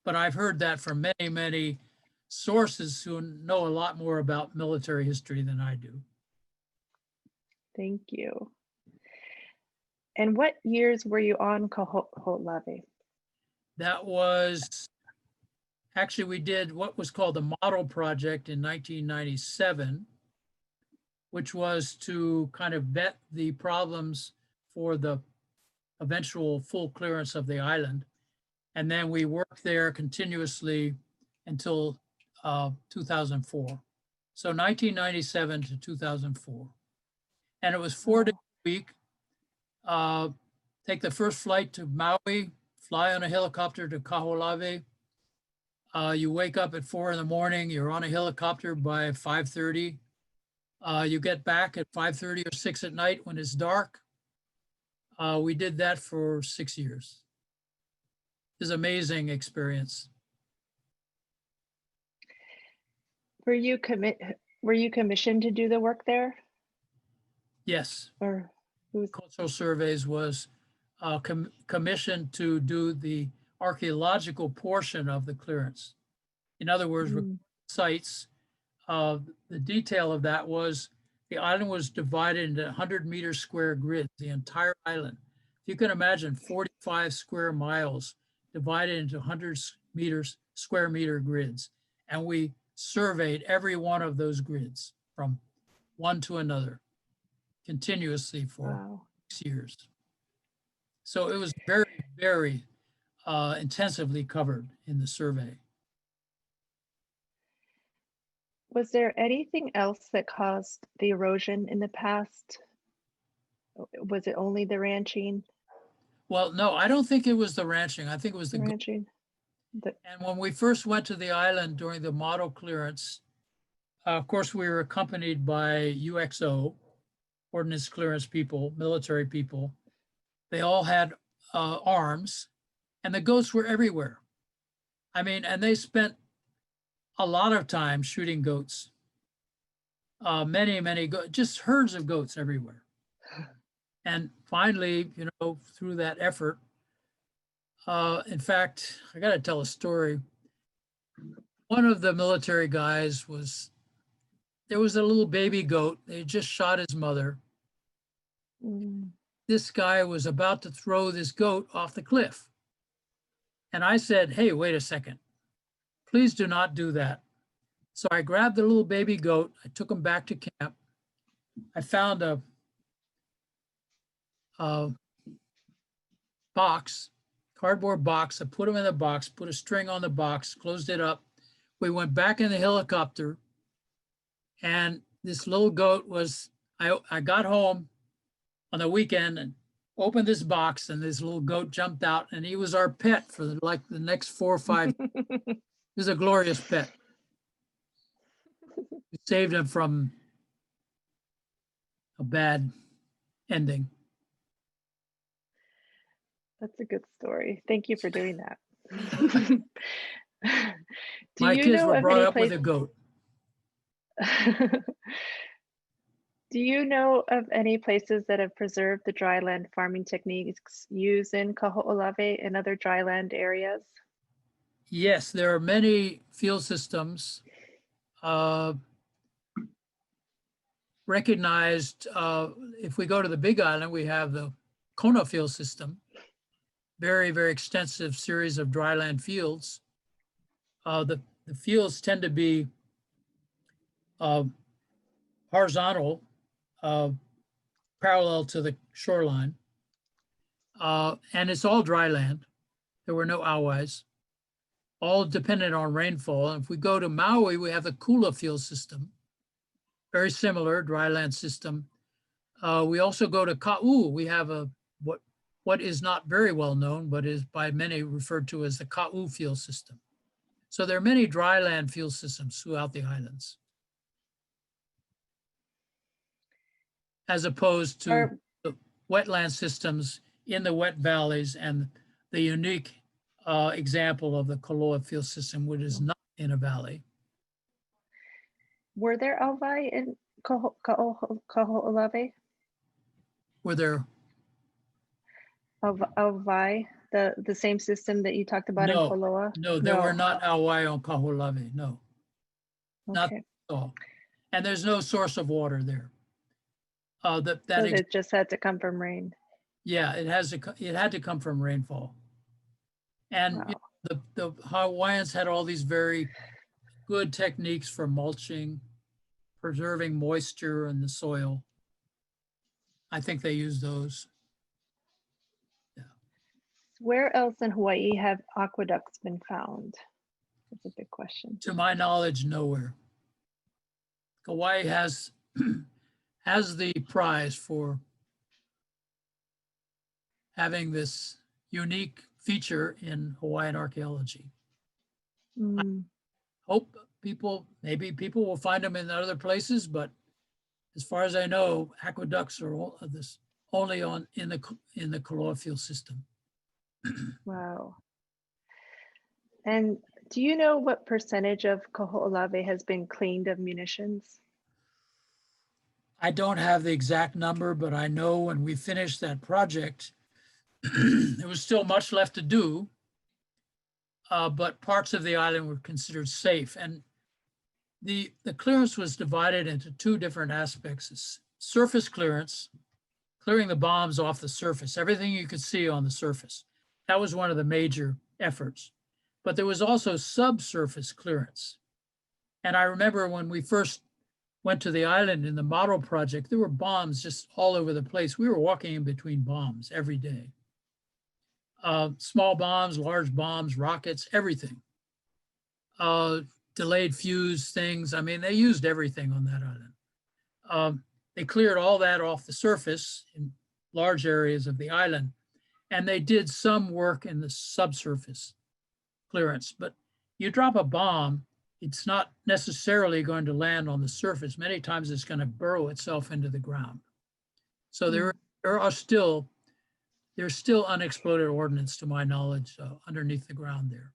Speaker 2: But I've heard that from many, many sources who know a lot more about military history than I do.
Speaker 1: Thank you. And what years were you on Kaho olawe?
Speaker 2: That was, actually we did what was called the model project in 1997, which was to kind of vet the problems for the eventual full clearance of the island. And then we worked there continuously until 2004. So 1997 to 2004. And it was 4 days a week. Take the first flight to Maui, fly on a helicopter to Kaho'olawe. You wake up at 4 in the morning, you're on a helicopter by 5:30. You get back at 5:30 or 6 at night when it's dark. We did that for 6 years. is amazing experience.
Speaker 1: Were you commissioned to do the work there,
Speaker 2: Yes,
Speaker 1: or who's?
Speaker 2: Cultural Surveys was commissioned to do the archaeological portion of the clearance. In other words, sites. The detail of that was the island was divided into 100-meter square grids, the entire island. If you can imagine 45 square miles divided into 100 square meter grids. And we surveyed every one of those grids from one to another continuously for
Speaker 1: Wow.
Speaker 2: 6 years. So it was very, very intensively covered in the survey.
Speaker 1: Was there anything else that caused the erosion in the past? Was it only the ranching?
Speaker 2: Well, no, I don't think it was the ranching. I think it was the
Speaker 1: Ranching.
Speaker 2: And when we first went to the island during the model clearance, of course, we were accompanied by UXO, Ordnance Clearance people, military people. They all had arms, and the goats were everywhere. I mean, and they spent a lot of time shooting goats. Many goats, just herds of goats everywhere. And finally, you know, through that effort, in fact, I got to tell a story. One of the military guys there was a little baby goat. They just shot his mother. This guy was about to throw this goat off the cliff. And I said, hey, wait a second. Please do not do that. So I grabbed the little baby goat. I took him back to camp. I found a box, cardboard box. I put him in the box, put a string on the box, closed it up. We went back in the helicopter, and this little goat was, I got home on the weekend and opened this box, and this little goat jumped out, and he was our pet for the next 4 or 5. He was a glorious pet. We saved him from a bad ending.
Speaker 1: That's a good story. Thank you for doing that.
Speaker 2: My kids were brought up with a goat.
Speaker 1: Do you know of any places that have preserved the dryland farming techniques used in Kaho'olawe and other dryland areas?
Speaker 2: Yes, there are many field systems recognized. If we go to the Big Island, we have the Kona field system, very, very extensive series of dryland fields. The fields tend to be horizontal, parallel to the shoreline, and it's all dry land. There were no aowais, all dependent on rainfall. And if we go to Maui, we have the Kōloa field system, very similar dryland system. We also go to Ka'u. We have what is not very well known, but is by many referred to as the Ka'u field system. So there are many dryland field systems throughout the islands, as opposed to the wetland systems in the wet valleys and the unique example of the Kōloa field system, which is not in a valley.
Speaker 1: Were there aowai in Kaho'olawe?
Speaker 2: Were there?
Speaker 1: Aowai, the same system that you talked about in Kōloa?
Speaker 2: No, there were not aowai on Kaho'olawe, no. Not
Speaker 1: Okay.
Speaker 2: at all. And there's no source of water there.
Speaker 1: So it just had to come from rain.
Speaker 2: Yeah, it had to come from rainfall. And
Speaker 1: Wow.
Speaker 2: the Hawaiians had all these very good techniques for mulching, preserving moisture in the soil. I think they used those. Yeah.
Speaker 1: Where else in Hawaii have aqueducts been found? That's a big question.
Speaker 2: To my knowledge, nowhere. Kauai has the prize for having this unique feature in Hawaiian archaeology. I hope maybe people will find them in other places, but as far as I know, aqueducts are only in the Kōloa field system.
Speaker 1: Wow. And do you know what percentage of Kaho'olawe has been cleaned of munitions?
Speaker 2: I don't have the exact number, but I know when we finished that project, there was still much left to do, but parts of the island were considered safe. And the clearance was divided into two different aspects. Surface clearance, clearing the bombs off the surface, everything you could see on the surface. That was one of the major efforts. But there was also subsurface clearance. And I remember when we first went to the island in the MAHALO project, there were bombs just all over the place. We were walking in between bombs every day. Small bombs, large bombs, rockets, everything. Delayed fuse things. I mean, they used everything on that island. They cleared all that off the surface in large areas of the island, and they did some work in the subsurface clearance. But you drop a bomb, it's not necessarily going to land on the surface. Many times it's going to burrow itself into the ground. So there's still unexploded ordnance, to my knowledge, underneath the ground there.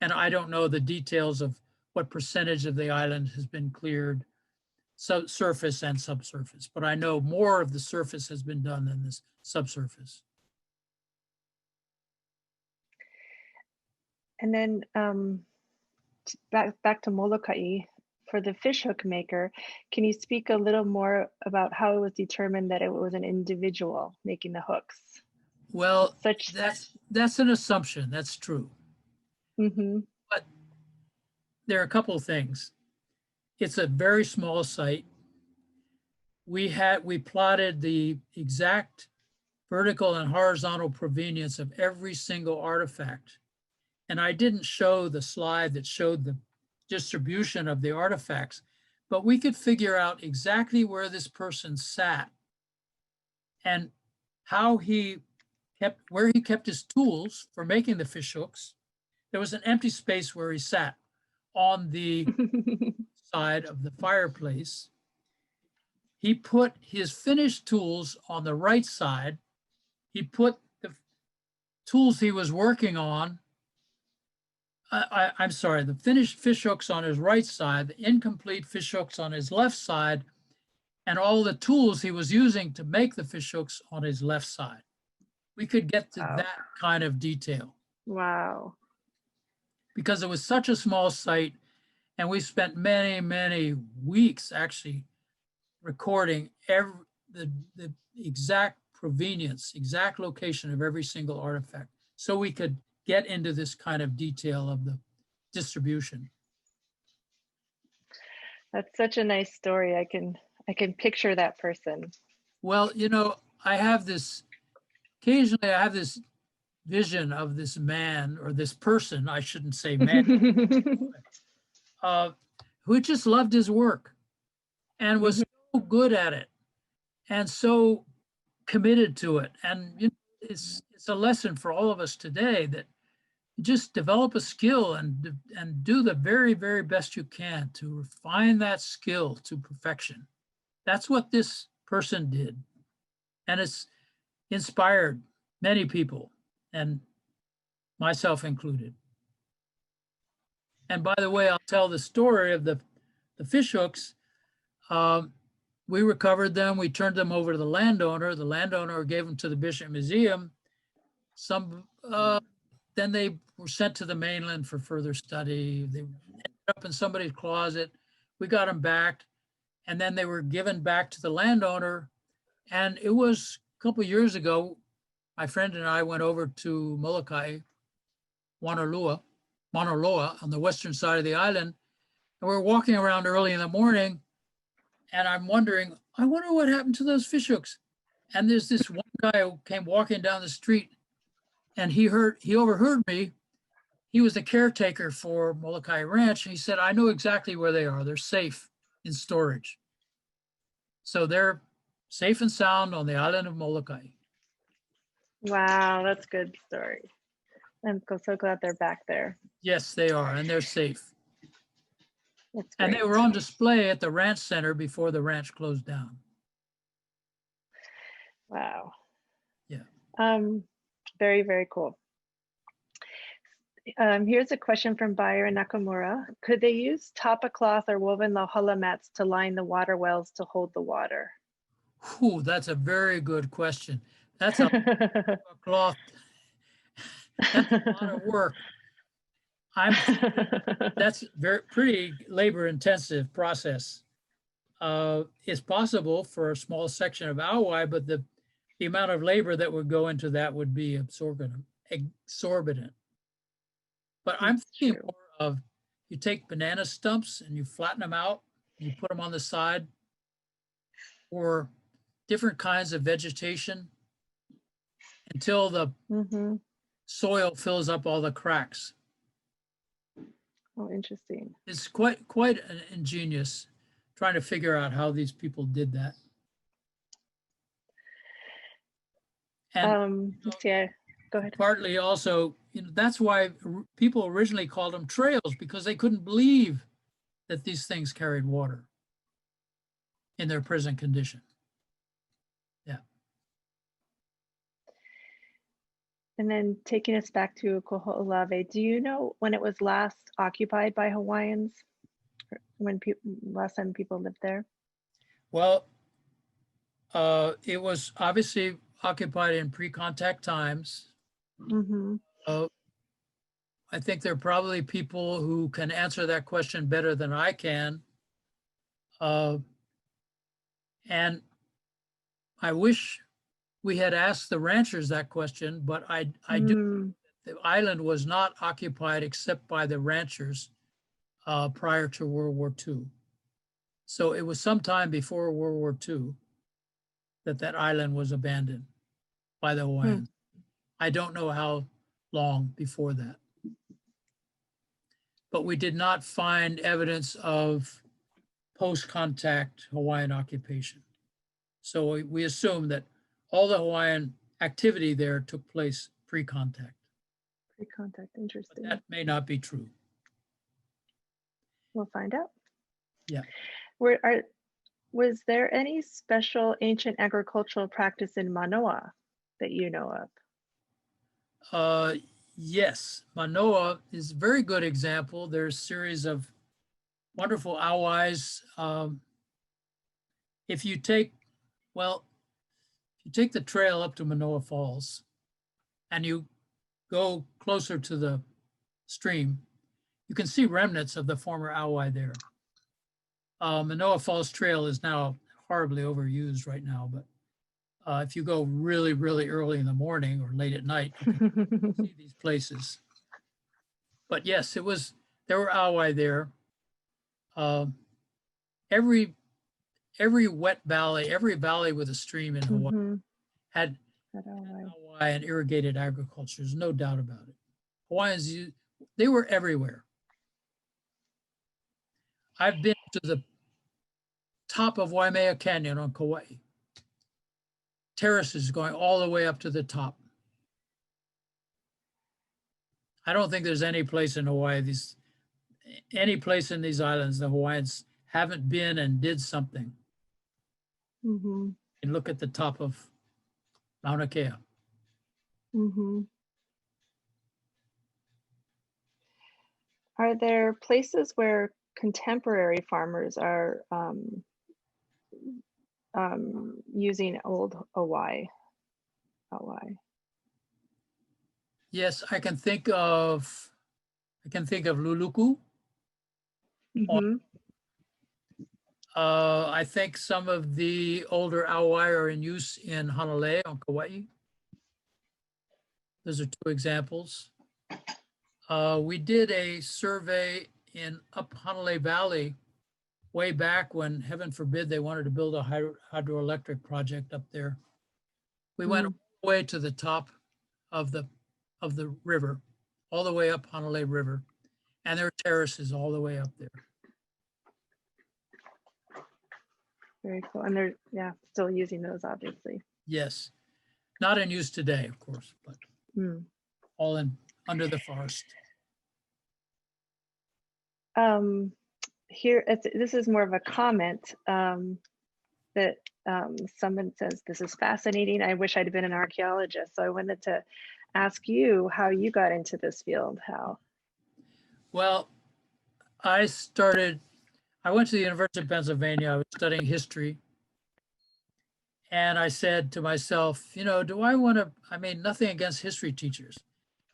Speaker 2: And I don't know the details of what percentage of the island has been cleared, surface and subsurface, but I know more of the surface has been done than this subsurface.
Speaker 1: And then back to Molokai, for the fishhook maker, can you speak a little more about how it was determined that it was an individual making the hooks?
Speaker 2: Well, that's an assumption. That's true.
Speaker 1: Mm-hmm.
Speaker 2: But there are a couple of things. It's a very small site. We plotted the exact vertical and horizontal provenience of every single artifact. And I didn't show the slide that showed the distribution of the artifacts, but we could figure out exactly where this person sat and where he kept his tools for making the fish hooks. There was an empty space where he sat on the side of the fireplace. He put his finished tools on the right side. He put the tools he was working on, I'm sorry, the finished fish hooks on his right side, the incomplete fish hooks on his left side, and all the tools he was using to make the fish hooks on his left side. We could get to that kind of detail.
Speaker 1: Wow.
Speaker 2: Because it was such a small site, and we spent many, many weeks actually recording the exact provenience, exact location of every single artifact, so we could get into this kind of detail of the distribution.
Speaker 1: That's such a nice story. I can picture that person.
Speaker 2: Well, you know, occasionally I have this vision of this man, or this person, I shouldn't say man, who just loved his work and was so good at it and so committed to it. And you know, it's a lesson for all of us today that just develop a skill and do the very, very best you can to refine that skill to perfection. That's what this person did. And it's inspired many people, and myself included. And by the way, I'll tell the story of the fish hooks. We recovered them. We turned them over to the landowner. The landowner gave them to the Bishop Museum. Then they were sent to the mainland for further study. They ended up in somebody's closet. We got them back, and then they were given back to the landowner. And it was a couple of years ago, my friend and I went over to Moloka, Mauna Loa, on the western side of the island. And we were walking around early in the morning, and I'm wondering, I wonder what happened to those fish hooks. And there's this one guy who came walking down the street, and he overheard me. He was the caretaker for Molokai Ranch. And he said, I know exactly where they are. They're safe in storage. So they're safe and sound on the island of Molokai.
Speaker 1: Wow, that's a good story. I'm so glad they're back there.
Speaker 2: Yes, they are, and they're safe.
Speaker 1: That's
Speaker 2: And
Speaker 1: great.
Speaker 2: they were on display at the ranch center before the ranch closed down.
Speaker 1: Wow.
Speaker 2: Yeah.
Speaker 1: Very, very cool. Here's a question from Byron Nakamura. Could they use tapa cloth or woven lauhala mats to line the water wells to hold the water?
Speaker 2: Whew, that's a very good question. That's a cloth. That's a lot of work. I'm thinking that's pretty labor intensive process. It's possible for a small section of Hawaii, but the amount of labor that would go into that would be exorbitant. But I'm thinking more of, you take banana stumps and you flatten them out, and you put them on the side, or different kinds of vegetation until the soil fills up all the cracks.
Speaker 1: Oh, interesting.
Speaker 2: It's quite an ingenious trying to figure out how these people did that. And
Speaker 1: yeah, go ahead.
Speaker 2: partly also, that's why people originally called them trails, because they couldn't believe that these things carried water in their present condition. Yeah.
Speaker 1: And then taking us back to Olawe, do you know when it was last occupied by Hawaiians? When last time people lived there?
Speaker 2: Well, it was obviously occupied in pre-contact times. I think there are probably people who can answer that question better than I can. And I wish we had asked the ranchers that question, but I do. The island was not occupied except by the ranchers prior to World War II. So it was sometime before World War II that island was abandoned by the Hawaiians. I don't know how long before that. But we did not find evidence of post-contact Hawaiian occupation. So we assume that all the Hawaiian activity there took place pre-contact.
Speaker 1: Pre-contact, interesting.
Speaker 2: But that may not be true.
Speaker 1: We'll find out.
Speaker 2: Yeah.
Speaker 1: Was there any special ancient agricultural practice in Manoa that you know of?
Speaker 2: Yes, Manoa is a very good example. There's a series of wonderful awais. If you take the trail up to Manoa Falls and you go closer to the stream, you can see remnants of the former awai there. Manoa Falls Trail is now horribly overused right now, but if you go really, really early in the morning or late at night, you can see these places. But yes, there were awai there. Every wet valley, every valley with a stream in Hawaii had awai and irrigated agriculture. There's no doubt about it. Hawaiians, they were everywhere. I've been to the top of Waimea Canyon on Kauai. Terraces going all the way up to the top. I don't think there's any place in Hawaii, any place in these islands the Hawaiians haven't been and did something. And look at the top of Mauna Kea.
Speaker 1: Are there places where contemporary farmers are using old awai?
Speaker 2: Yes, I can think of Luluku. I think some of the older awai are in use in Hanalei on Kauai. Those are two examples. We did a survey in up Hanalei Valley way back when, heaven forbid, they wanted to build a hydroelectric project up there. We went all the way to the top of the river, all the way up Hanalei River, and there are terraces all the way up there.
Speaker 1: Very cool. And they're, still using those, obviously.
Speaker 2: Yes. Not in use today, of course, but all under the forest.
Speaker 1: Here, this is more of a comment. that someone says, this is fascinating. I wish I'd been an archaeologist. So I wanted to ask you how you got into this field, Hal.
Speaker 2: Well, I went to the University of Pennsylvania. I was studying history. And I said to myself, do I want to, nothing against history teachers.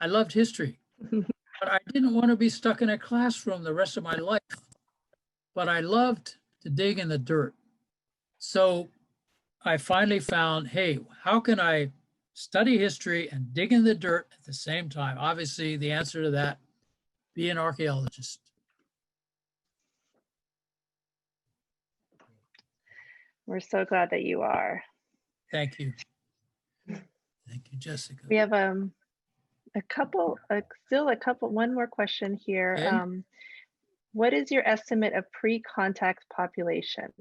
Speaker 2: I loved history, but I didn't want to be stuck in a classroom the rest of my life. But I loved to dig in the dirt. So I finally found, hey, how can I study history and dig in the dirt at the same time? Obviously, the answer to that, be an archaeologist.
Speaker 1: We're so glad that you are.
Speaker 2: Thank you. Thank you, Jessica.
Speaker 1: We have one more question here.
Speaker 2: Okay.
Speaker 1: What is your estimate of pre-contact population?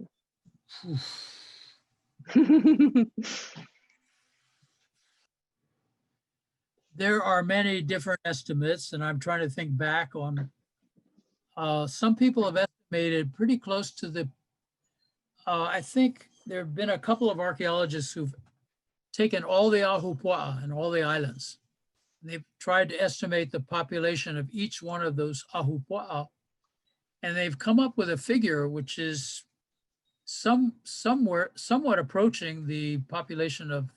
Speaker 2: There are many different estimates, and I'm trying to think back on, some people have estimated pretty close to the, I think there have been a couple of archaeologists who've taken all the ahupua'a and all the islands. They've tried to estimate the population of each one of those ahupua'a, and they've come up with a figure which is somewhat approaching the population of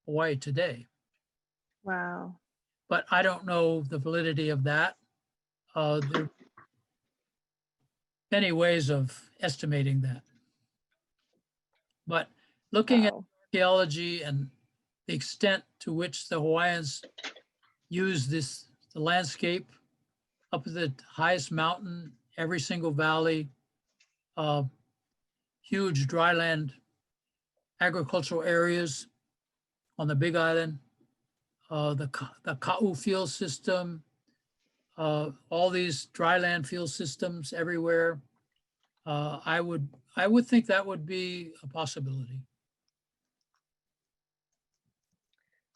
Speaker 2: Hawaii today.
Speaker 1: Wow.
Speaker 2: But I don't know the validity of that. There are many ways of estimating that. But looking at archaeology and the extent to which the Hawaiians use the landscape up at the highest mountain, every single valley, huge dryland agricultural areas on the Big Island, the Ka'u field system, all these dryland field systems everywhere. I would think that would be a possibility.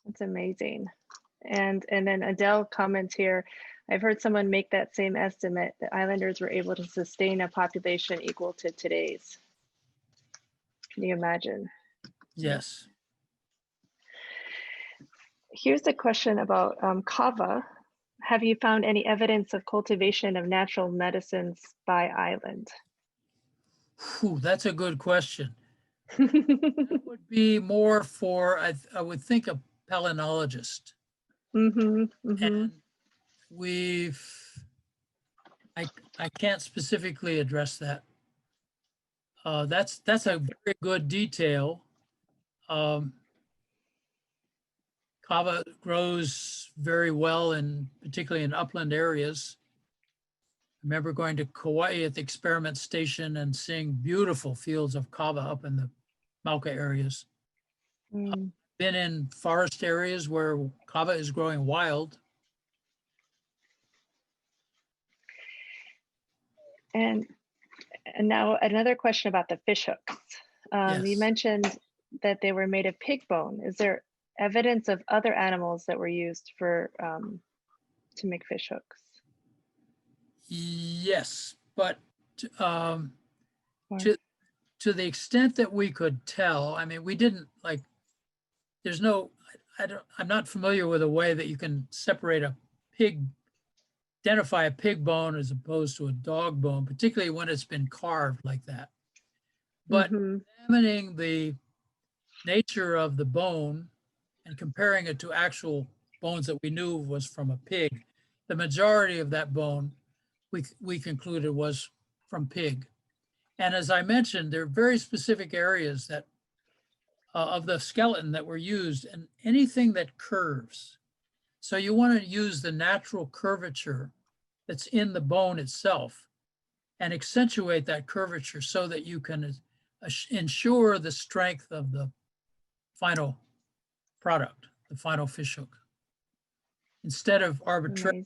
Speaker 1: That's amazing. And then Adele comments here, I've heard someone make that same estimate that islanders were able to sustain a population equal to today's. Can you imagine?
Speaker 2: Yes.
Speaker 1: Here's a question about kava. Have you found any evidence of cultivation of natural medicines by island?
Speaker 2: Whew, that's a good question. That would be more for, I would think, a palynologist. And I can't specifically address that. That's a very good detail. Kava grows very well particularly in upland areas. I remember going to Kauai at the experiment station and seeing beautiful fields of kava up in the Mauka areas. I've been in forest areas where kava is growing wild.
Speaker 1: And now another question about the fish hooks.
Speaker 2: Yes.
Speaker 1: You mentioned that they were made of pig bone. Is there evidence of other animals that were used for to make fish hooks?
Speaker 2: Yes, but to the extent that we could tell, we didn't there's no, I'm not familiar with a way that you can separate identify a pig bone as opposed to a dog bone, particularly when it's been carved like that. But examining the nature of the bone and comparing it to actual bones that we knew was from a pig, the majority of that bone we concluded was from pig. And as I mentioned, there are very specific areas that of the skeleton that were used, and anything that curves. So you want to use the natural curvature that's in the bone itself and accentuate that curvature so that you can ensure the strength of the final product, the final fish hook. Instead of arbitrarily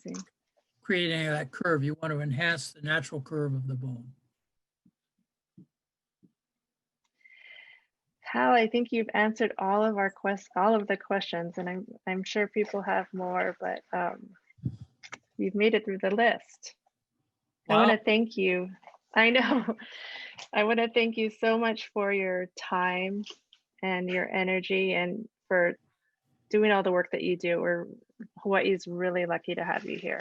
Speaker 2: creating that curve, you want to enhance the natural curve of the bone.
Speaker 1: Hal, I think you've answered all of the questions, and I'm sure people have more, but you've made it through the list. Wow. I want to thank you. I know I want to thank you so much for your time and your energy and for doing all the work that you do. Hawaii's really lucky to have you here.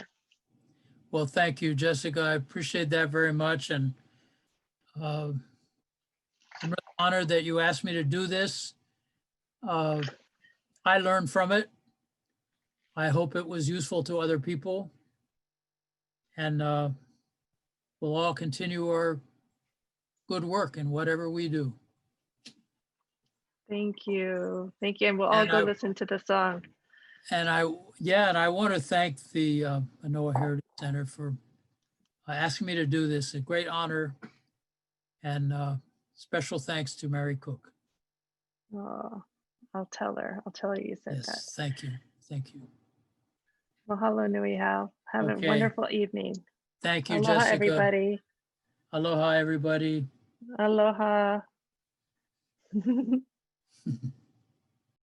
Speaker 2: Well, thank you, Jessica. I appreciate that very much. And I'm really honored that you asked me to do this. I learned from it. I hope it was useful to other people. And we'll all continue our good work in whatever we do.
Speaker 1: Thank you. Thank you. And we'll all
Speaker 2: And
Speaker 1: go
Speaker 2: I-
Speaker 1: listen to the song.
Speaker 2: And I want to thank the Manoa Heritage Center for asking me to do this. A great honor, and special thanks to Mary Cook.
Speaker 1: Oh, I'll tell her. I'll tell her you said that.
Speaker 2: Yes, thank you. Thank you.
Speaker 1: Mahalo nui, Hal. Have a
Speaker 2: Okay.
Speaker 1: wonderful evening.
Speaker 2: Thank you,
Speaker 1: Aloha,
Speaker 2: Jessica.
Speaker 1: everybody.
Speaker 2: Aloha, everybody.
Speaker 1: Aloha.